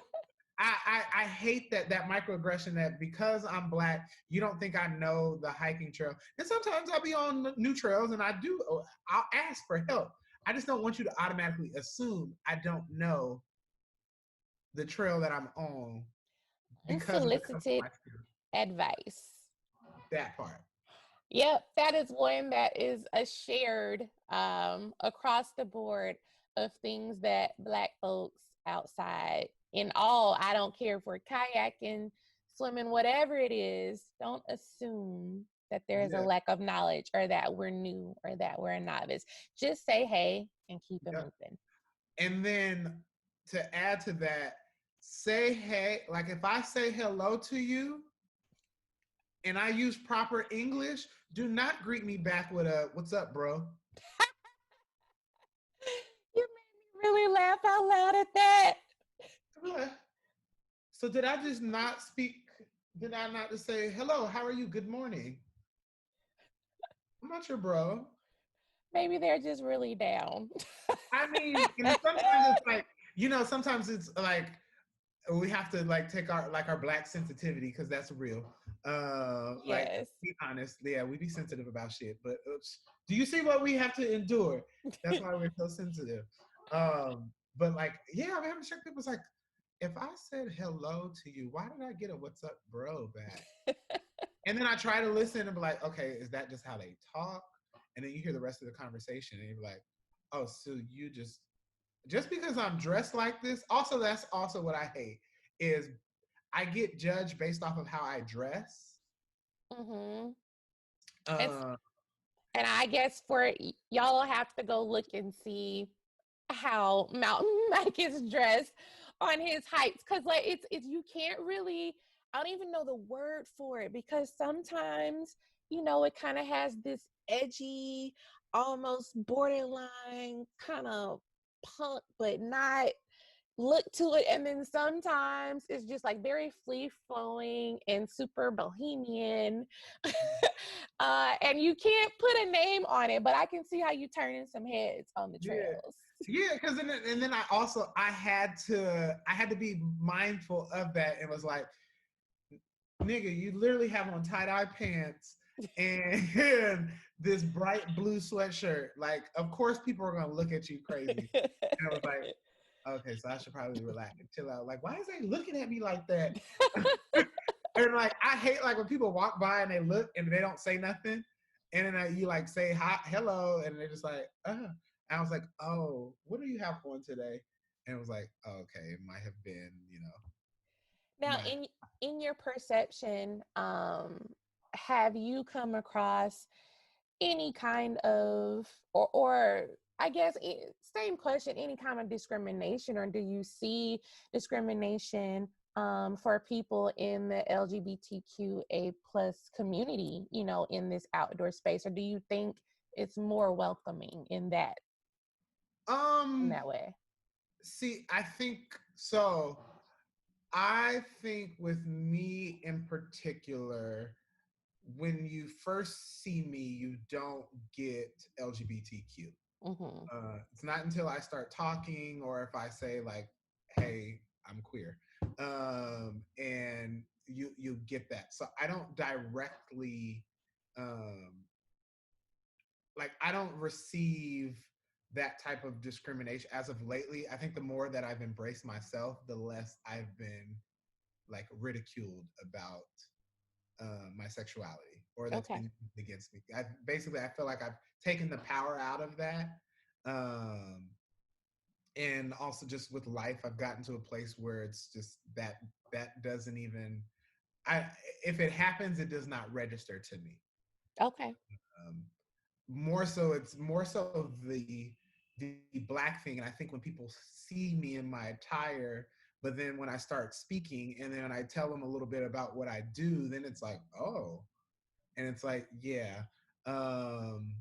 I hate that microaggression, that because I'm Black, you don't think I know the hiking trail. And sometimes I'll be on new trails and I'll ask for help. I just don't want you to automatically assume I don't know the trail that I'm on because of the color of Unsolicited my skin. advice. That part. Yep, that is one that is a shared across the board of things that Black folks outside in all, I don't care for kayaking, swimming, whatever it is, don't assume that there is a Yeah. lack of knowledge or that we're new or that we're a novice. Just say hey and keep it Yeah. moving. And then to add to that, say hey. Like, if I say hello to you and I use proper English, do not greet me back with a "What's up, bro?" You made me really laugh out loud at that. So did I just not speak? Did I not just say hello? How are you? Good morning. I'm not your bro. Maybe they're just really down. I mean, and sometimes it's like, sometimes it's like we have to like take our black sensitivity because that's real. Like Yes. be honest, yeah, we be sensitive about shit. But oops, do you see what we have to endure? That's why we're so sensitive. But like, yeah, I'm having to check people's like, if I said hello to you, why did I get a "What's up, bro" back? And then I try to listen and be like, okay, is that just how they talk? And then you hear the rest of the conversation and you're like, oh, so you just because I'm dressed like this. Also, that's also what I hate is I get judged based off of how I dress. Mm-hmm. It's, Uh, and I guess for y'all have to go look and see how Mountain Mike is dressed on his hikes, because like it's you can't really, I don't even know the word for it, because sometimes it kind of has this edgy, almost borderline kind of punk but not look to it, and then sometimes it's just like very free flowing and super bohemian. And you can't put a name on it, but I can see how you turning some heads on the yeah, trails. yeah, because and then I had to be mindful of that and was like, nigga, you literally have on tie-dye pants and this bright blue sweatshirt. Like, of course people are gonna look at you crazy. And I was like, okay, so I should probably relax and chill out. Like, why is they looking at me like that? And like, I hate like when people walk by and they look and they don't say nothing, and then you like say hi, hello, and they're just like, And I was like, oh, what do you have on today? And it was like, oh, okay, it might have been, Now, my. in your perception, have you come across any kind of, or I guess same question, any kind of discrimination, or do you see discrimination for people in the LGBTQA plus community, in this outdoor space, or do you think it's more welcoming in Um, that way? See, I think so. I think with me in particular, when you first see me, you don't get LGBTQ. Mm-hmm. It's not until I start talking or if I say like, "Hey, I'm queer," and you get that. So I don't directly, um, like, I don't receive that type of discrimination as of lately. I think the more that I've embraced myself, the less I've been like ridiculed about my sexuality or that's Okay. been used against me. I feel like I've taken the power out of that. Um, and also just with life, I've gotten to a place where it's just that doesn't even, I if it happens, it does not register to me. Okay. Um, it's more so the black thing. And I think when people see me in my attire, but then when I start speaking and then I tell them a little bit about what I do, then it's like, oh, and it's like, yeah. um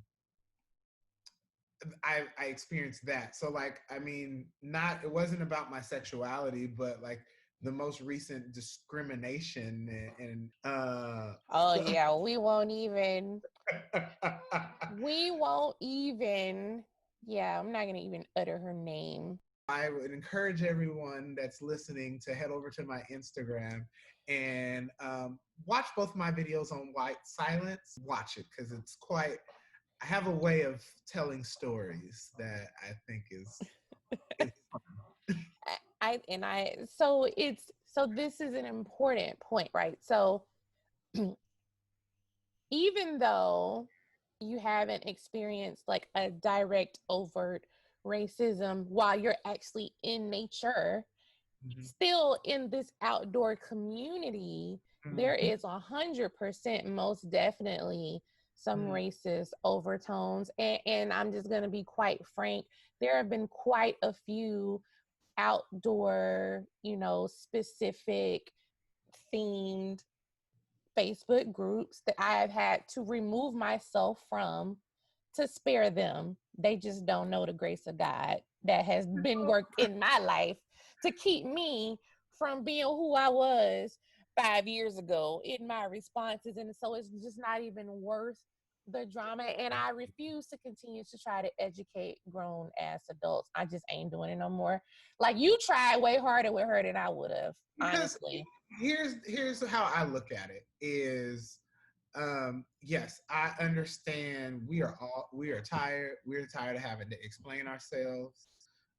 I experienced that. So like, I mean, not it wasn't about my sexuality, but like the most recent discrimination and Oh so yeah, we won't even, yeah, I'm not gonna even utter her name. I would encourage everyone that's listening to head over to my Instagram and watch both my videos on white silence. Watch it because it's quite. I have a way of telling stories that I think is fun. So this is an important point, right? So even though you haven't experienced like a direct overt racism while you're actually in nature, Mhm. still in this outdoor community, there Mhm. is 100% most definitely some Mhm. racist overtones. And I'm just going to be quite frank, there have been quite a few outdoor, specific themed Facebook groups that I have had to remove myself from to spare them. They just don't know the grace of God that has been worked in my life to keep me from being who I was 5 years ago in my responses. And so it's just not even worth the drama. And I refuse to continue to try to educate grown ass adults. I just ain't doing it no more. Like, you tried way harder with her than I would have, Because honestly. here's how I look at it is, yes, I understand we are tired. We're tired of having to explain ourselves.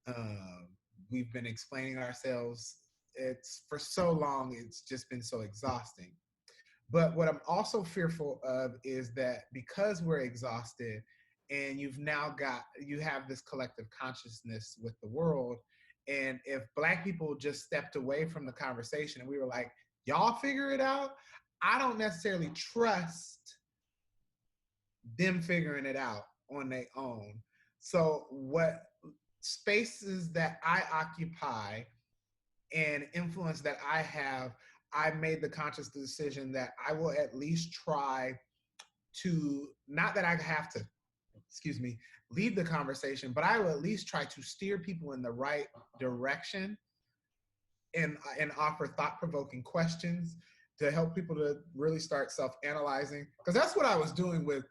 Um, we've been explaining ourselves. It's for so long. It's just been so exhausting. But what I'm also fearful of is that because we're exhausted and you have this collective consciousness with the world. And if Black people just stepped away from the conversation and we were like, y'all figure it out, I don't necessarily trust them figuring it out on their own. So, what spaces that I occupy and influence that I have, I made the conscious decision that I will at least try to, not that I have to, excuse me, lead the conversation, but I will at least try to steer people in the right direction and offer thought-provoking questions to help people to really start self-analyzing. Because that's what I was doing with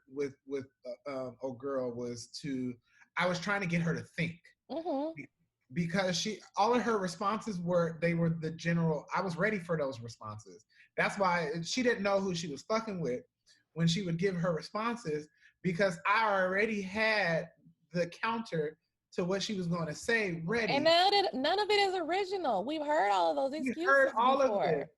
oh girl, was to, I was trying to get her to think. Mm-hmm. Because she, all of her responses were, they were the general, I was ready for those responses. That's why she didn't know who she was fucking with when she would give her responses, because I already had the counter to what she was going to say And ready. none of it is original. We've heard all of those You heard excuses all of this. before.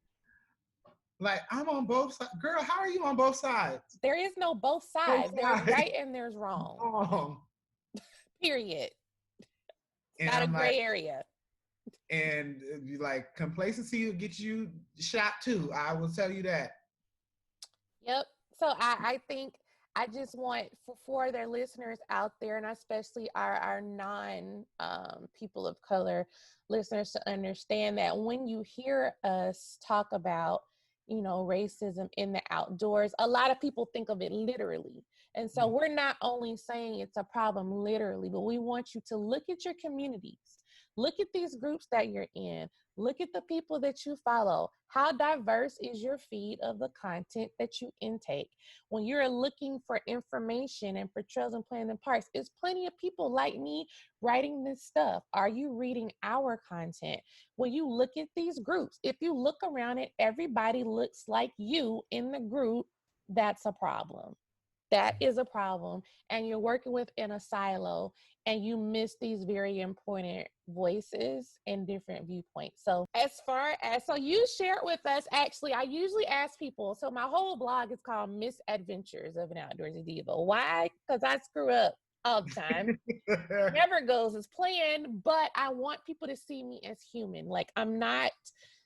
Like, I'm on both sides. Girl, how are you on both sides? There is no both Both sides. There's sides. right and there's wrong. Wrong. Period. It's And not a I'm like, gray area. and you like, complacency will get you shot too. I will tell you that. Yep. So I think I just want for their listeners out there, and especially our non people of color listeners, to understand that when you hear us talk about, racism in the outdoors, a lot of people think of it literally. And so we're not only saying it's a problem literally, but we want you to look at your communities, look at these groups that you're in, look at the people that you follow. How diverse is your feed of the content that you intake? When you're looking for information and for trails and plans and parks, there's plenty of people like me writing this stuff. Are you reading our content? When you look at these groups, if you look around and everybody looks like you in the group, that's a problem. That is a problem. And you're working within a silo and you miss these very important voices and different viewpoints. So so you shared with us, actually, I usually ask people, so my whole blog is called Misadventures of an Outdoorsy Diva. Why? Because I screw up all the time. Never goes as planned, but I want people to see me as human. Like, I'm not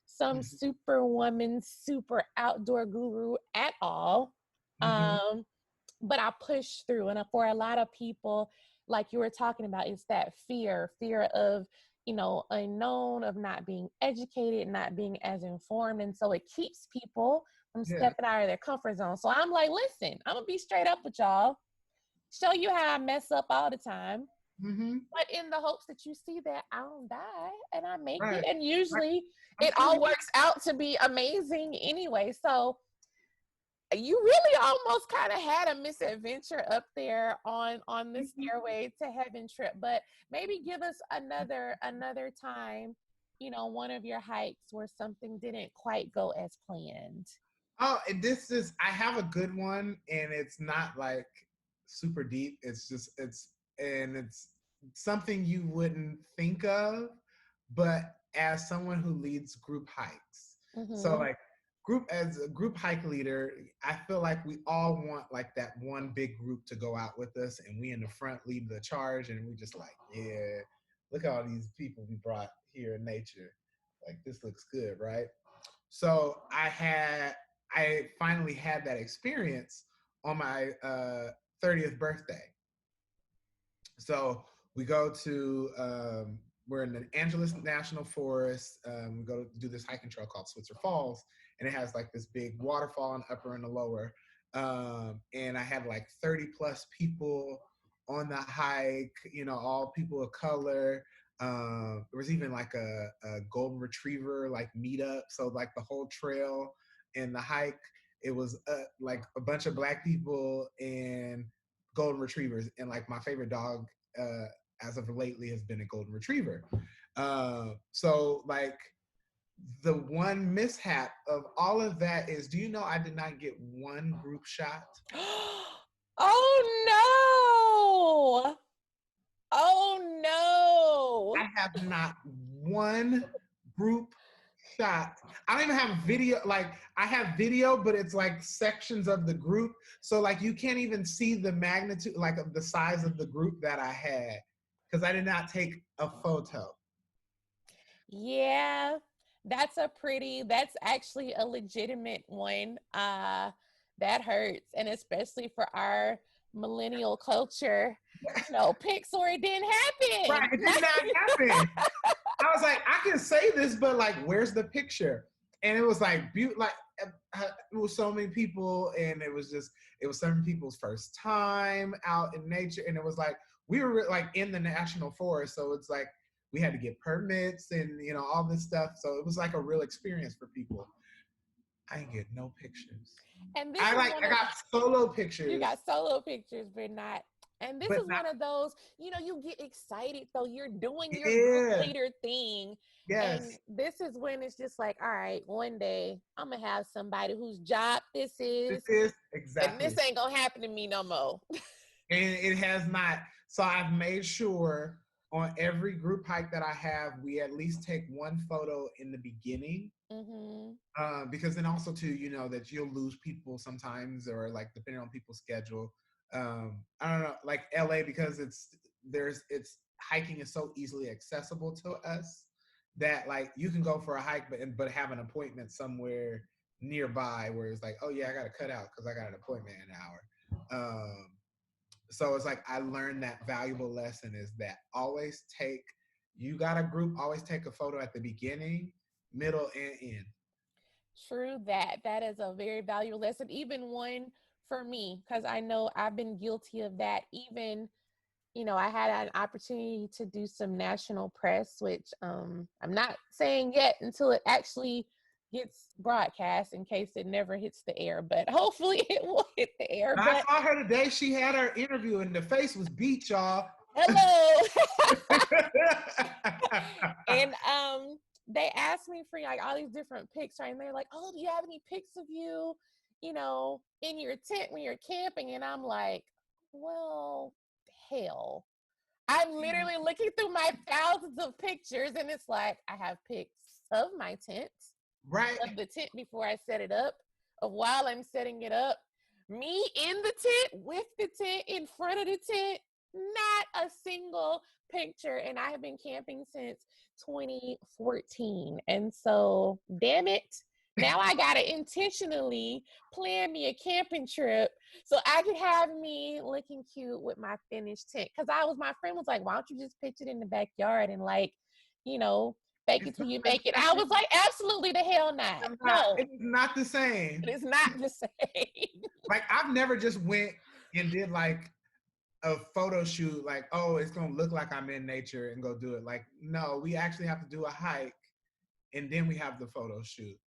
some superwoman, super outdoor guru at all. Mm-hmm. But I push through. And for a lot of people, like you were talking about, it's that fear of, unknown, of not being educated, not being as informed. And so it keeps people from Yeah. stepping out of their comfort zone. So I'm like, listen, I'm going to be straight up with y'all, show you how I mess up all the time, Mm-hmm. but in the hopes that you see that I don't die and I make Right. it. And usually I'm it all works out to be amazing anyway. So you really almost kind of had a misadventure up there on the Stairway to Heaven trip, but maybe give us another time, one of your hikes where something didn't quite go as planned. Oh, I have a good one, and it's not like super deep. It's something you wouldn't think of, but as someone who leads group hikes. So Mm-hmm. like, as a group hike leader, I feel like we all want like that one big group to go out with us, and we in the front lead the charge, and we just like, yeah, look at all these people we brought here in nature. Like, this looks good, right? So I finally had that experience on my 30th birthday. So we go to we're in the Angeles National Forest. We go to do this hiking trail called Switzer Falls, and it has like this big waterfall in upper and the lower. And I had like 30 plus people on the hike, you know, all people of color. There was even like a golden retriever like meetup. So like the whole trail and the hike, it was like a bunch of black people and golden retrievers. And like my favorite dog as of lately has been a golden retriever. So like the one mishap of all of that is, do you know I did not get one group shot? Oh no! Oh I have not one group shot. I don't even have video. Like I have video, but it's like sections of the group. So like you can't even see the magnitude, like of the size of the group that I had, because I did not take a photo. yeah, that's actually a legitimate one. That hurts. And especially for our millennial culture, pics or it didn't Right, happen. it did not happen. I was like, I can say this, but like, where's the picture? And it was like, it was so many people, and it was some people's first time out in nature, and it was like we were like in the national forest, so it's like we had to get permits and all this stuff. So it was like a real experience for people. I didn't get no pictures. And this I is I got solo you pictures, got solo pictures, but not. And this but is not. one of those, you get excited though. You're doing your group Yeah. leader thing. And Yes. this is when it's just like, all right, one day I'm gonna have somebody whose job this This is, is and exactly. this ain't gonna happen to me no more. And it has not. So I've made sure on every group hike that I have, we at least take one photo in the beginning. Mm-hmm. Because then also too, that you'll lose people sometimes, or like depending on people's schedule. I don't know, like LA, because it's hiking is so easily accessible to us that like you can go for a hike, but have an appointment somewhere nearby where it's like, oh yeah, I got to cut out because I got an appointment in an hour. So it's like I learned that valuable lesson is that you got a group, always take a photo at the beginning, middle, and end. True that. That is a very valuable lesson, even one for me, because I know I've been guilty of that. Even, I had an opportunity to do some national press, which I'm not saying yet until it actually gets broadcast in case it never hits the air, but hopefully it will hit the air. I But saw her today. She had her interview and the face was beat, y'all. hello. And they asked me for like all these different pics, right? And they're like, oh, do you have any pics of you, in your tent when you're camping? And I'm like, well, hell. I'm literally looking through my thousands of pictures, and it's like I have pics of my tent, Right. of the tent before I set it up, of while I'm setting it up, me in the tent, with the tent, in front of the tent, not a single picture. And I have been camping since 2014. And so, damn it. Now I gotta intentionally plan me a camping trip so I could have me looking cute with my finished tent. Cause my friend was like, why don't you just pitch it in the backyard and like, you know, fake it till you make it. I was like, absolutely the hell not. No, It's not the same. it is not the same. Like I've never just went and did like a photo shoot, like, oh, it's gonna look like I'm in nature and go do it. Like, no, we actually have to do a hike and then we have the photo shoot.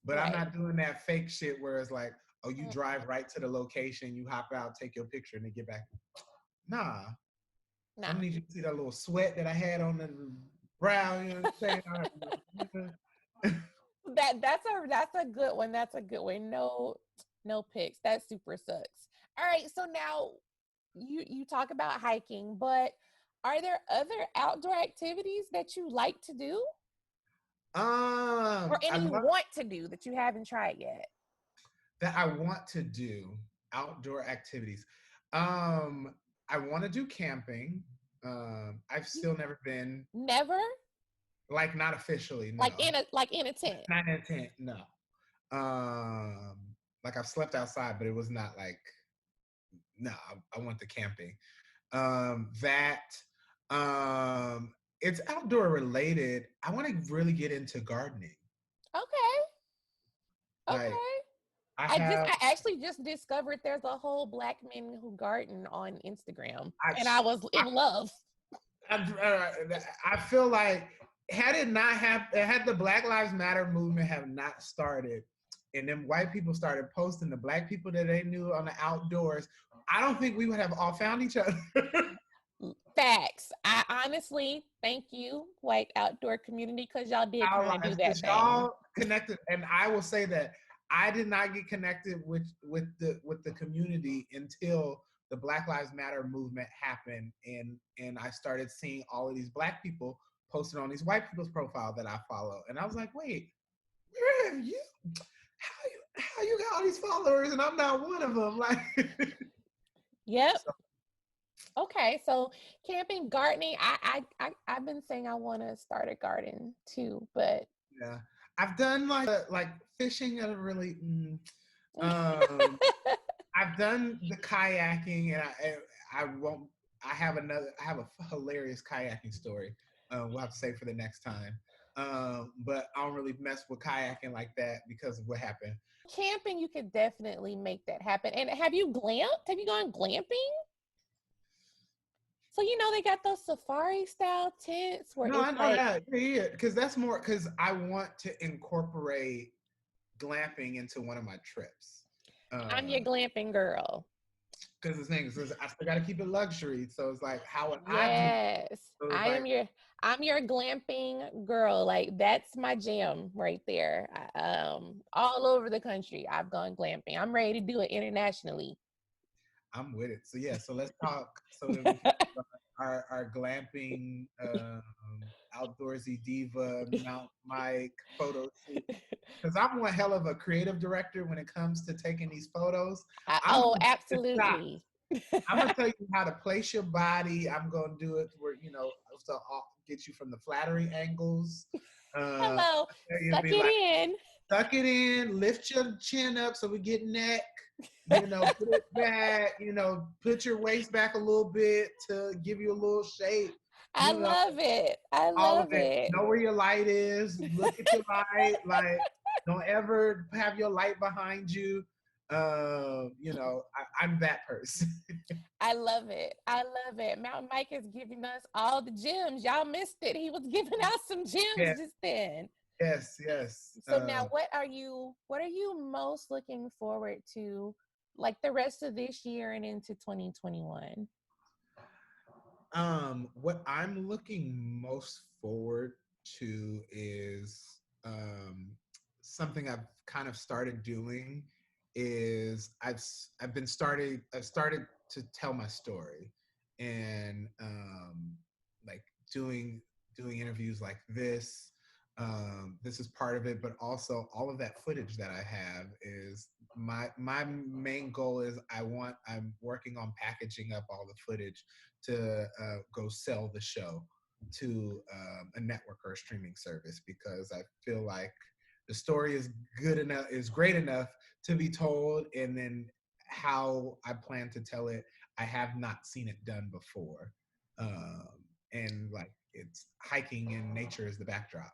But I'm Right. not doing that fake shit where it's like, oh, you drive right to the location, you hop out, take your picture, and then get back. Nah. No. I'm gonna need you to see that little sweat that I had on the brow. You know what I'm saying? That's a good one. That's a good one. No pics. That super sucks. All right. So now you talk about hiking, but are there other outdoor activities that you like to do? Or any you want to do that you haven't tried yet? That I want to do outdoor activities. I want to do camping. I've still never been. Never? Like not officially, no. Like in a tent. Not in a tent, no. Like I've slept outside, but it was not like no, I want the camping. That it's outdoor related. I want to really get into gardening. Okay. Okay. Like I I just have, I actually just discovered there's a whole Black Men Who Garden on Instagram, I, and I was in love. I feel like had it not had the Black Lives Matter movement have not started, and then white people started posting the black people that they knew on the outdoors, I don't think we would have all found each other. Facts. I honestly thank you, white outdoor community, because y'all did kind of do Allies, that because thing. y'all connected, and I will say that I did not get connected with the community until the Black Lives Matter movement happened, and I started seeing all of these black people posted on these white people's profile that I follow, and I was like, wait, where have you? How you got all these followers and I'm not one of them? Like, Yep. so, Okay. So camping, gardening. I've been saying I want to start a garden too, but yeah, I've done like fishing. I really. Um, I've done the kayaking, and I won't. I have a hilarious kayaking story. We'll have to say for the next time. But I don't really mess with kayaking like that because of what happened. camping, you could definitely make that happen. And have you glamped? Have you gone glamping? So they got those safari style tents where No, I it's know like, that. Yeah, because that's more because I want to incorporate glamping into one of my trips. I'm your Um, glamping girl. because the thing is, I still got to keep it luxury. So it's like, how would I do it? Yes. So it's I like, am your I'm your glamping girl. Like that's my jam right there. All over the country I've gone glamping. I'm ready to do it internationally. I'm with it. So yeah, so let's talk so that we can talk about our glamping, outdoorsy diva, Mount Mike photo shoot. Because I'm one hell of a creative director when it comes to taking these photos. I'm Oh, gonna get the shot. absolutely. I'm gonna tell you how to place your body. I'm gonna do it where so I'll get you from the flattery angles. Hello. You'll Suck be it like, in. tuck it in, lift your chin up so we get neck. Put it back. Put your waist back a little bit to give you a little shape. I You know, love it. I all of love it. it. Know where your light is. Look at your light. Like, don't ever have your light behind you. I'm that person. I love it. I love it. Mountain Mike is giving us all the gems. Y'all missed it. He was giving out some gems Yeah. just then. Yes. Yes. So now what are you most looking forward to like the rest of this year and into 2021? What I'm looking most forward to is something I've kind of started doing is I've started to tell my story and like doing interviews like this. This is part of it, but also all of that footage that I have is my main goal is I'm working on packaging up all the footage to go sell the show to a network or a streaming service because I feel like the story is great enough to be told, and then how I plan to tell it, I have not seen it done before, um, and like it's hiking and nature is the backdrop.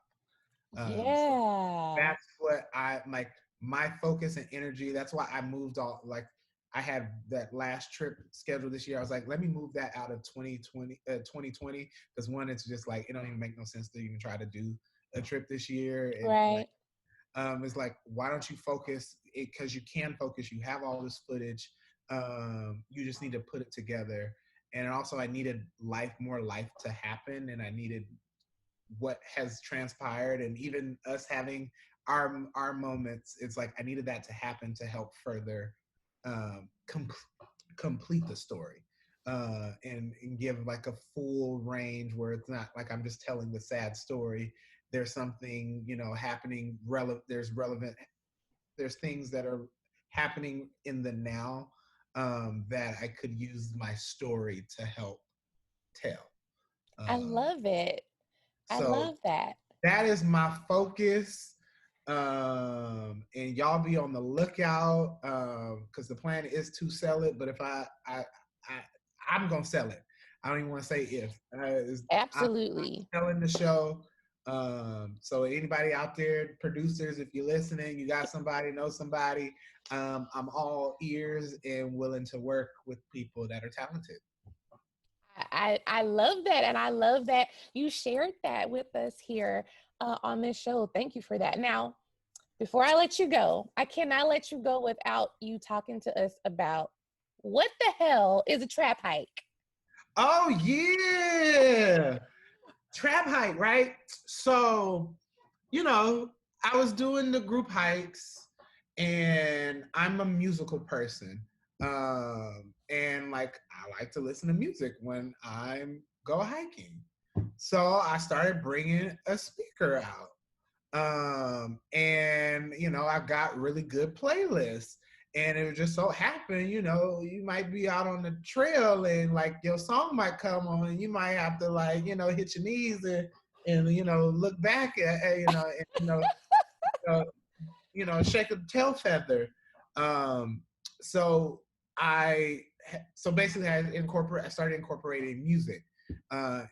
So Yeah. that's what I like my focus and energy. That's why I moved all like I had that last trip scheduled this year. I was like, let me move that out of 2020 because one, it's just like it don't even make no sense to even try to do a trip this year. And Right. like it's like why don't you focus it because you can focus. You have all this footage. You just need to put it together. And also, I needed more life to happen, and I needed what has transpired and even us having our moments. It's like I needed that to happen to help further um, com- complete the story and give like a full range where it's not like I'm just telling the sad story. There's something happening relevant. There's things that are happening in the now that I could use my story to help tell. I um, love it. I so love that. that is my focus. And y'all be on the lookout because the plan is to sell it. But if I'm gonna sell it. I don't even want to say if. I'm Absolutely. selling the show. So anybody out there, producers, if you're listening, you got somebody, know somebody, I'm all ears and willing to work with people that are talented. I love that, and I love that you shared that with us here on this show. Thank you for that. Now, before I let you go, I cannot let you go without you talking to us about what the hell is a trap hike. Oh yeah, trap hike, right? So, you know, I was doing the group hikes, and I'm a musical person, and like I like to listen to music when I'm go hiking. So I started bringing a speaker out. And I've got really good playlists. And it just so happened, you might be out on the trail and like your song might come on and you might have to like, hit your knees and look back shake a tail feather. Um, so so basically I started incorporating music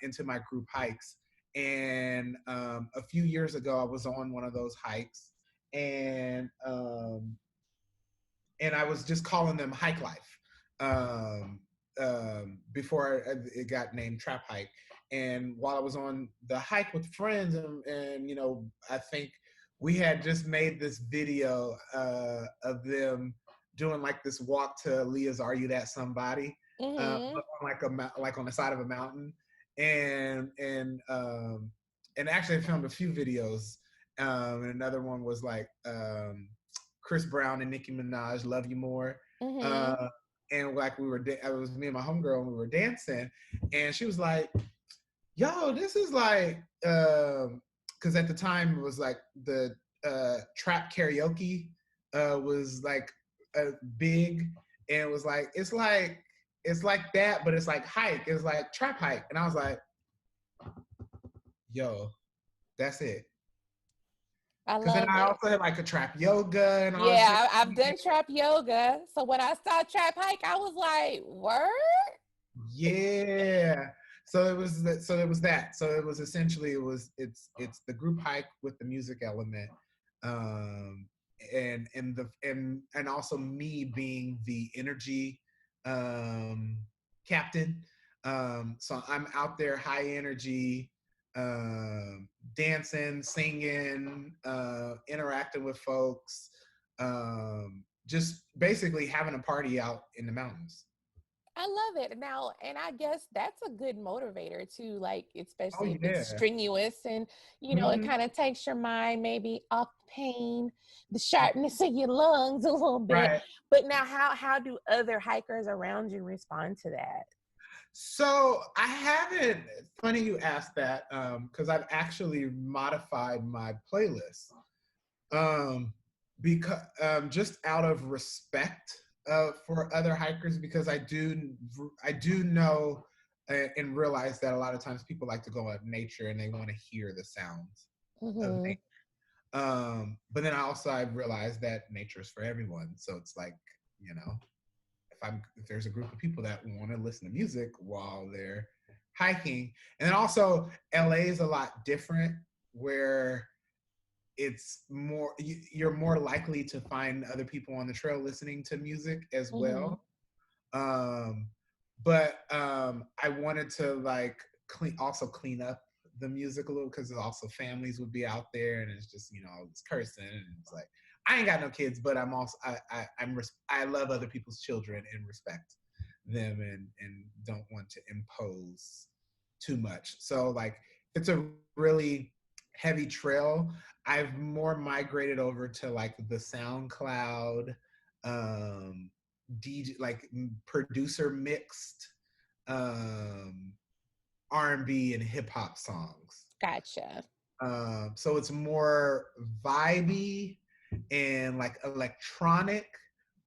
into my group hikes. And a few years ago, I was on one of those hikes, and I was just calling them Hike Life before it got named Trap Hike. And while I was on the hike with friends, and I think we had just made this video of them doing like this walk to Leah's "Are You That Somebody?" Mm-hmm. Like on the side of a mountain, and actually I filmed a few videos. And another one was like Chris Brown and Nicki Minaj, "Love You More." Mm-hmm. Uh, and like it was me and my homegirl, and we were dancing, and she was like, "Yo, this is like," because at the time it was like the trap karaoke was like big, and it was like it's like that, but it's like hike, it's like trap hike, and I was like, "Yo, that's it." I Because then love I it. also had like a trap yoga and all this shit. Yeah, I've done trap yoga. So when I saw trap hike, I was like, word? Yeah. So it was that. So it was that. So it was essentially it's the group hike with the music element, um, and also me being the energy um, captain. So I'm out there high energy, um, dancing, singing, interacting with folks, just basically having a party out in the mountains. I love it. Now, and I guess that's a good motivator too, like, Oh especially if it's yeah. strenuous and, it Mhm. kind of takes your mind maybe off the pain, the sharpness of your lungs a little bit. Right. But now, how do other hikers around you respond to that? So I haven't. Funny you asked that, because I've actually modified my playlist, um, because just out of respect for other hikers, because I do know and realize that a lot of times people like to go out in nature and they want to hear the sounds of Mm-hmm. nature. But then I've realized that nature is for everyone. So it's like, you know, if there's a group of people that want to listen to music while they're hiking. And then also LA is a lot different, where it's more you're more likely to find other people on the trail listening to music as Mm-hmm. well. um but I wanted to like clean up the music a little, because also families would be out there, and it's just all this cursing, and it's like I ain't got no kids, but I'm also I love other people's children and respect them, and don't want to impose too much. So like if it's a really heavy trail, I've more migrated over to like the SoundCloud, DJ, like producer mixed um R&B and hip hop songs. Gotcha. So it's more vibey and like electronic,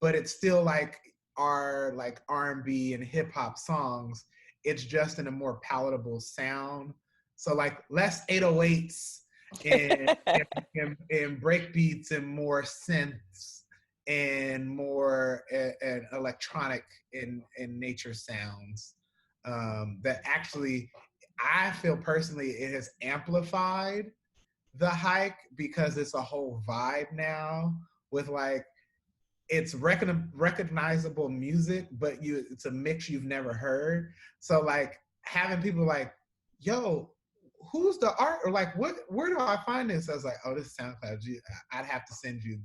but it's still like our like R&B and hip hop songs. It's just in a more palatable sound. So like less 808s and and break beats and more synths and more and electronic in nature sounds that actually I feel personally it has amplified the hike because it's a whole vibe now with like it's recognizable music, but it's a mix you've never heard. So like having people like, yo, who's the art or like where do I find this? I was like, oh, this is SoundCloud. I'd have to send you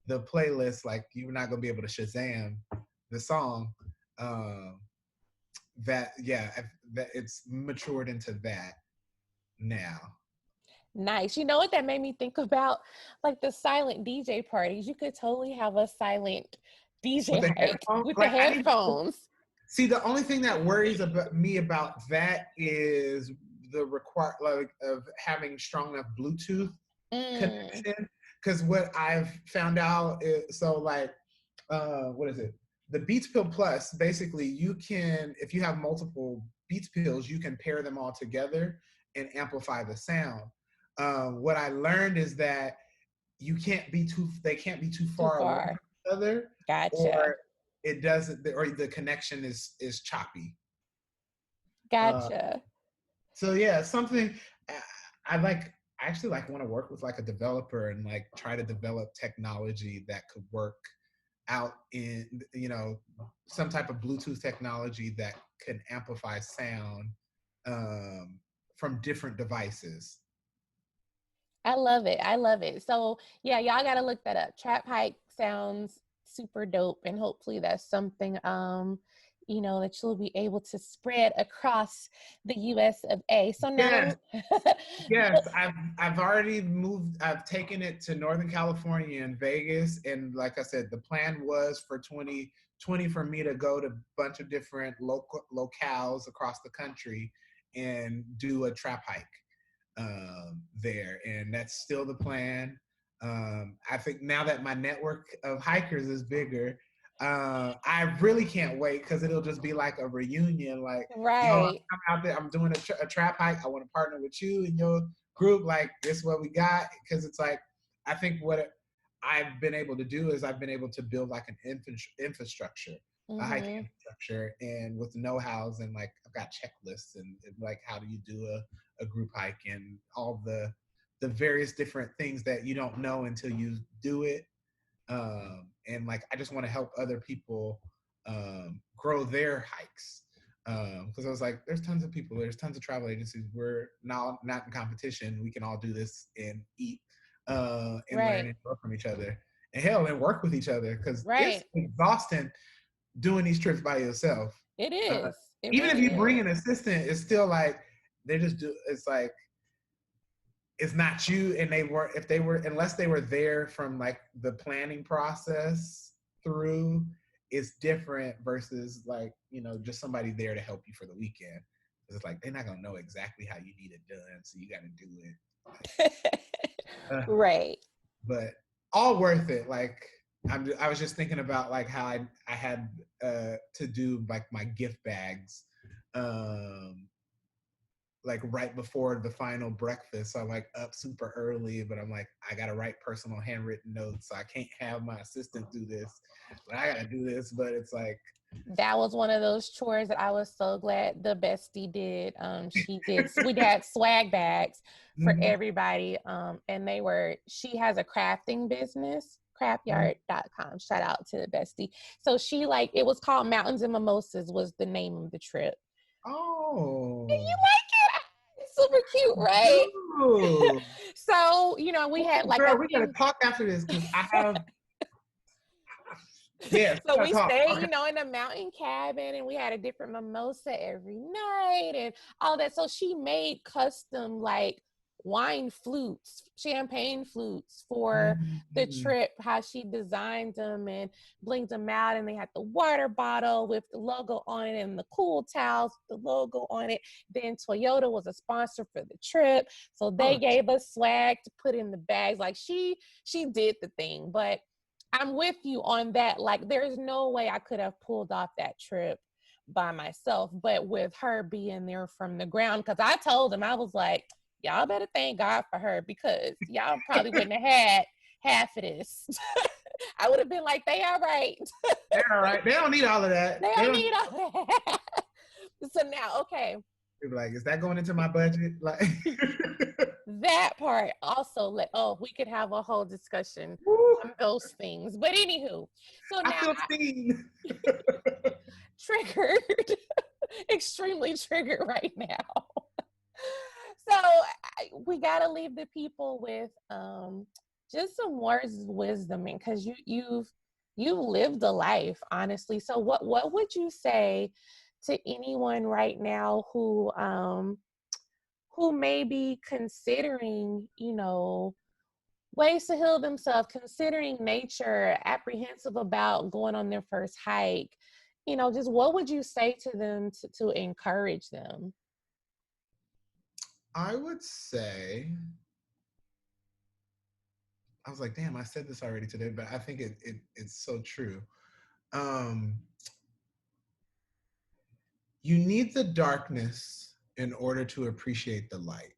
the playlist. Like you're not gonna be able to Shazam the song. That yeah, that it's matured into that now. Nice. You know what that made me think about? Like the silent DJ parties. You could totally have a silent With DJ the hike headphones, with the like I need to headphones. see the only thing that worries about me about that is the require like of having strong enough Bluetooth Mm, connection. Because what I've found out is so like what is it? The Beats Pill Plus, basically you can, if you have multiple Beats Pills, you can pair them all together and amplify the sound. What I learned is that they can't be too too far away from far. each other, Gotcha. or it doesn't, or the connection is choppy. Uh, Gotcha. so yeah, something I like. I actually like want to work with like a developer and like try to develop technology that could work out in some type of Bluetooth technology that can amplify sound um, from different devices. I love it. I love it. So yeah, y'all gotta look that up. Trap hike sounds super dope, and hopefully that's something that you'll be able to spread across the US of A. So Yes, now yes, I've already moved. I've taken it to Northern California and Vegas, and like I said, the plan was for 2020 for me to go to a bunch of different local locales across the country and do a trap hike there, and that's still the plan. I think now that my network of hikers is bigger, I really can't wait because it'll just be like a reunion. Like, yo, right. I'm out there, I'm doing a trap hike. I want to partner with you and your group. Like, this is what we got. Because it's like, I think I've been able to do is I've been able to build like an infrastructure, a hiking Mm-hmm. infrastructure, and with know-hows and like I've got checklists and like how do you do a group hike and all the various different things that you don't know until you do it. And like I just want to help other people grow their hikes. Because I was like, there's tons of people, there's tons of travel agencies. We're not in competition. We can all do this and eat and learn Right. and grow from each other. And hell, and work with each other because it's Right. exhausting doing these trips by yourself. It Uh, is. It Even if really you bring is. an assistant, it's still like they just do. It's like it's not you, and they were if they were unless they were there from like the planning process through. It's different versus like just somebody there to help you for the weekend. It's like they're not gonna know exactly how you need it done, so you got to do it. Right. But all worth it. Like I was just thinking about like how I had to do like my gift bags um like right before the final breakfast. So I'm like up super early, but I'm like I gotta write personal handwritten notes, so I can't have my assistant do this, but I gotta do this. But it's like That was one of those chores that I was so glad the bestie did. We had swag bags for mhm, everybody. And she has a crafting business, mhm. craftyard.com. Shout out to the bestie. So it was called Mountains and Mimosas was the name of the trip. And Oh, you like it? It's super cute, right? dude. So, we had Oh, like girl, a we gotta thing. talk after this because I have yes, So we gotta we talk. stayed, Okay. in a mountain cabin, and we had a different mimosa every night and all that. So she made custom like wine flutes, champagne flutes for the Mhm. trip, how she designed them and blinged them out. And they had the water bottle with the logo on it and the cool towels with the logo on it. Then Toyota was a sponsor for the trip. So they Oh, gave us swag to put in the bags. Like she did the thing, but I'm with you on that. Like, there's no way I could have pulled off that trip by myself, but with her being there from the ground, because I told him, I was like, y'all better thank God for her because y'all probably wouldn't have had half of this. I would have been like, they all right. they're all right. They don't need all of that. They They don't don't. need all that. So now, okay. People like, is that going into my budget? Like, That part also we could have a whole discussion woo, on those things. But anywho, so I now feel seen. triggered, extremely triggered right now. So we gotta leave the people with just some words of wisdom, and because you've lived a life, honestly. So what would you say to anyone right now who may be considering, ways to heal themselves, considering nature, apprehensive about going on their first hike? Just what would you say to them to encourage them? I would say, I was like, damn, I said this already today, but I think it's so true. Um, you need the darkness in order to appreciate the light.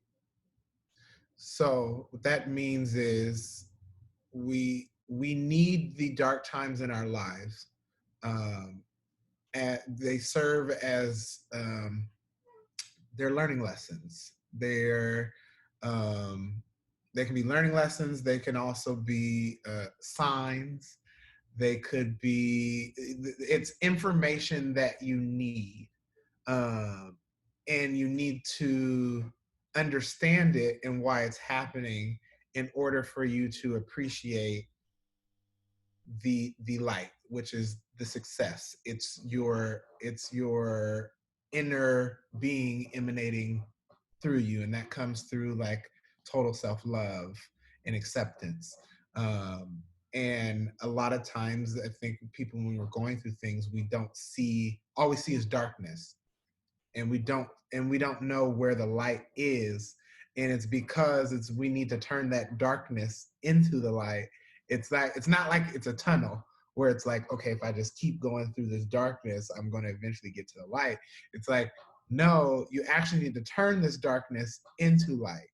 So what that means is we need the dark times in our lives. Um, and they serve as they're learning lessons. Um, they can be learning lessons. They can also be signs. They could be, it's information that you need. Um, and you need to understand it and why it's happening in order for you to appreciate the light, which is the success. It's your inner being emanating through you, and that comes through like total self-love and acceptance. And a lot of times I think people, when we're going through things, we don't see, all we see is darkness, and we don't know where the light is. And it's because we need to turn that darkness into the light. It's not like it's a tunnel where it's like, okay, if I just keep going through this darkness, I'm going to eventually get to the light. It's like, no, you actually need to turn this darkness into light,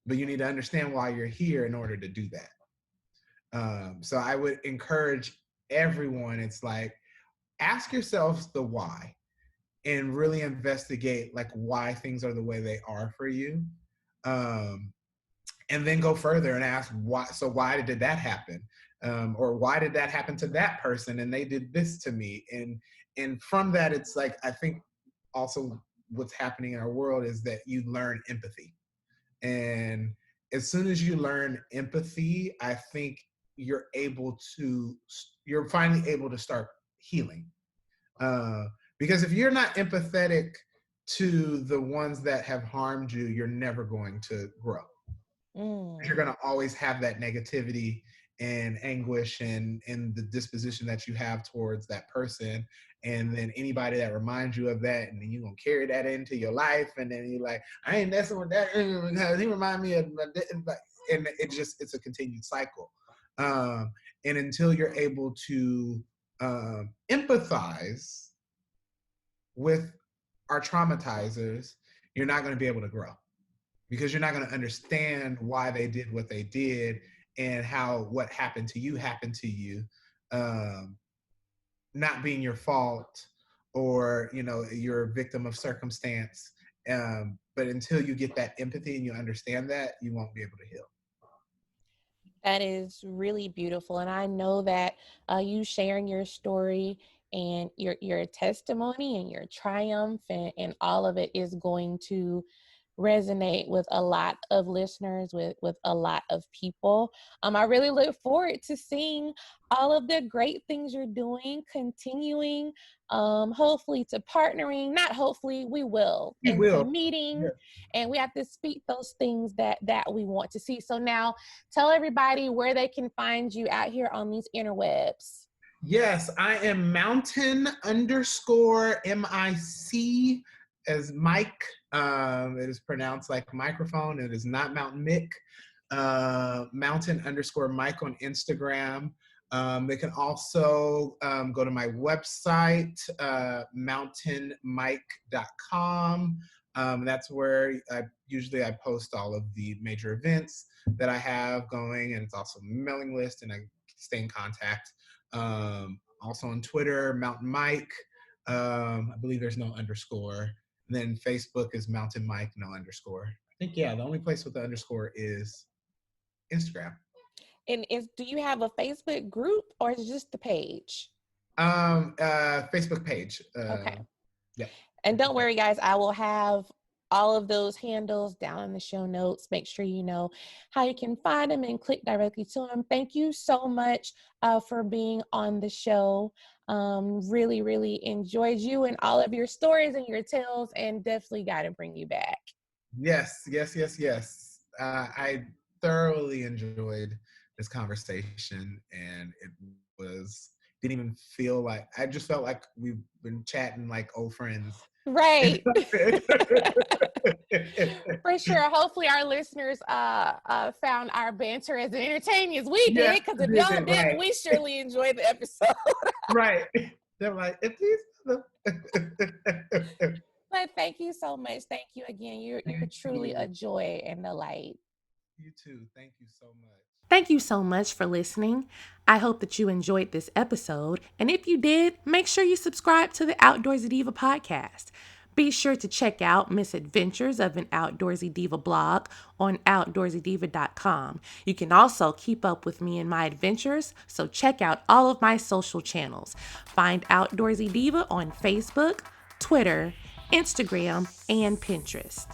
but you need to understand why you're here in order to do that. So I would encourage everyone, it's like, ask yourselves the why and really investigate like why things are the way they are for you. um, and then go further and ask why. So why did that happen? Or why did that happen to that person and they did this to me? And from that, it's like, I think also what's happening in our world is that you learn empathy. And as soon as you learn empathy, I think you're finally able to start healing. uh, because if you're not empathetic to the ones that have harmed you, you're never going to grow. You're Mm. going to always have that negativity and anguish and the disposition that you have towards that person. And then anybody that reminds you of that, and then you're going to carry that into your life. And then you're like, I ain't messing with that because he remind me of my and it's a continued cycle. Um, and until you're able to empathize with our traumatizers, you're not going to be able to grow, because you're not going to understand why they did what they did and how what happened to you, um, not being your fault, or you're a victim of circumstance. But until you get that empathy and you understand that, you won't be able to heal. That is really beautiful. And I know that you sharing your story and your testimony and your triumph and all of it is going to resonate with a lot of listeners, with a lot of people. I really look forward to seeing all of the great things you're doing, continuing, hopefully to partnering, not hopefully, we will, You and to will. meeting, Yes. and we have to speak those things that we want to see. So now tell everybody where they can find you out here on these interwebs. Yes, I am mountain underscore MIC as Mike. It is pronounced like microphone. It is not Mountain Mick. Mountain underscore Mike on Instagram. They can also go to my website, mountainmike.com. That's where I post all of the major events that I have going, and it's also a mailing list, and I stay in contact. Also on Twitter, Mountain Mike. I believe there's no underscore. Then Facebook is Mountain Mike, no underscore. I think, yeah, the only place with the underscore is Instagram. And do you have a Facebook group or is it just the page? Facebook page. Okay. Yeah. And don't worry, guys, I will have all of those handles down in the show notes. Make sure you know how you can find them and click directly to them. Thank you so much for being on the show. Really, really enjoyed you and all of your stories and your tales, and definitely got to bring you back. Yes. I thoroughly enjoyed this conversation, and it was didn't even feel like, I just felt like we've been chatting like old friends. Right. For sure. Hopefully our listeners found our banter as entertaining as we Yeah, did, because if y'all didn't, right. we surely enjoyed the episode. Right. They're like, if these But thank you so much. Thank you again. You're truly a joy and a light. You too. Thank you so much. Thank you so much for listening. I hope that you enjoyed this episode. And if you did, make sure you subscribe to the Outdoorsy Diva podcast. Be sure to check out Misadventures of an Outdoorsy Diva blog on outdoorsydiva.com. You can also keep up with me and my adventures, so check out all of my social channels. Find Outdoorsy Diva on Facebook, Twitter, Instagram, and Pinterest.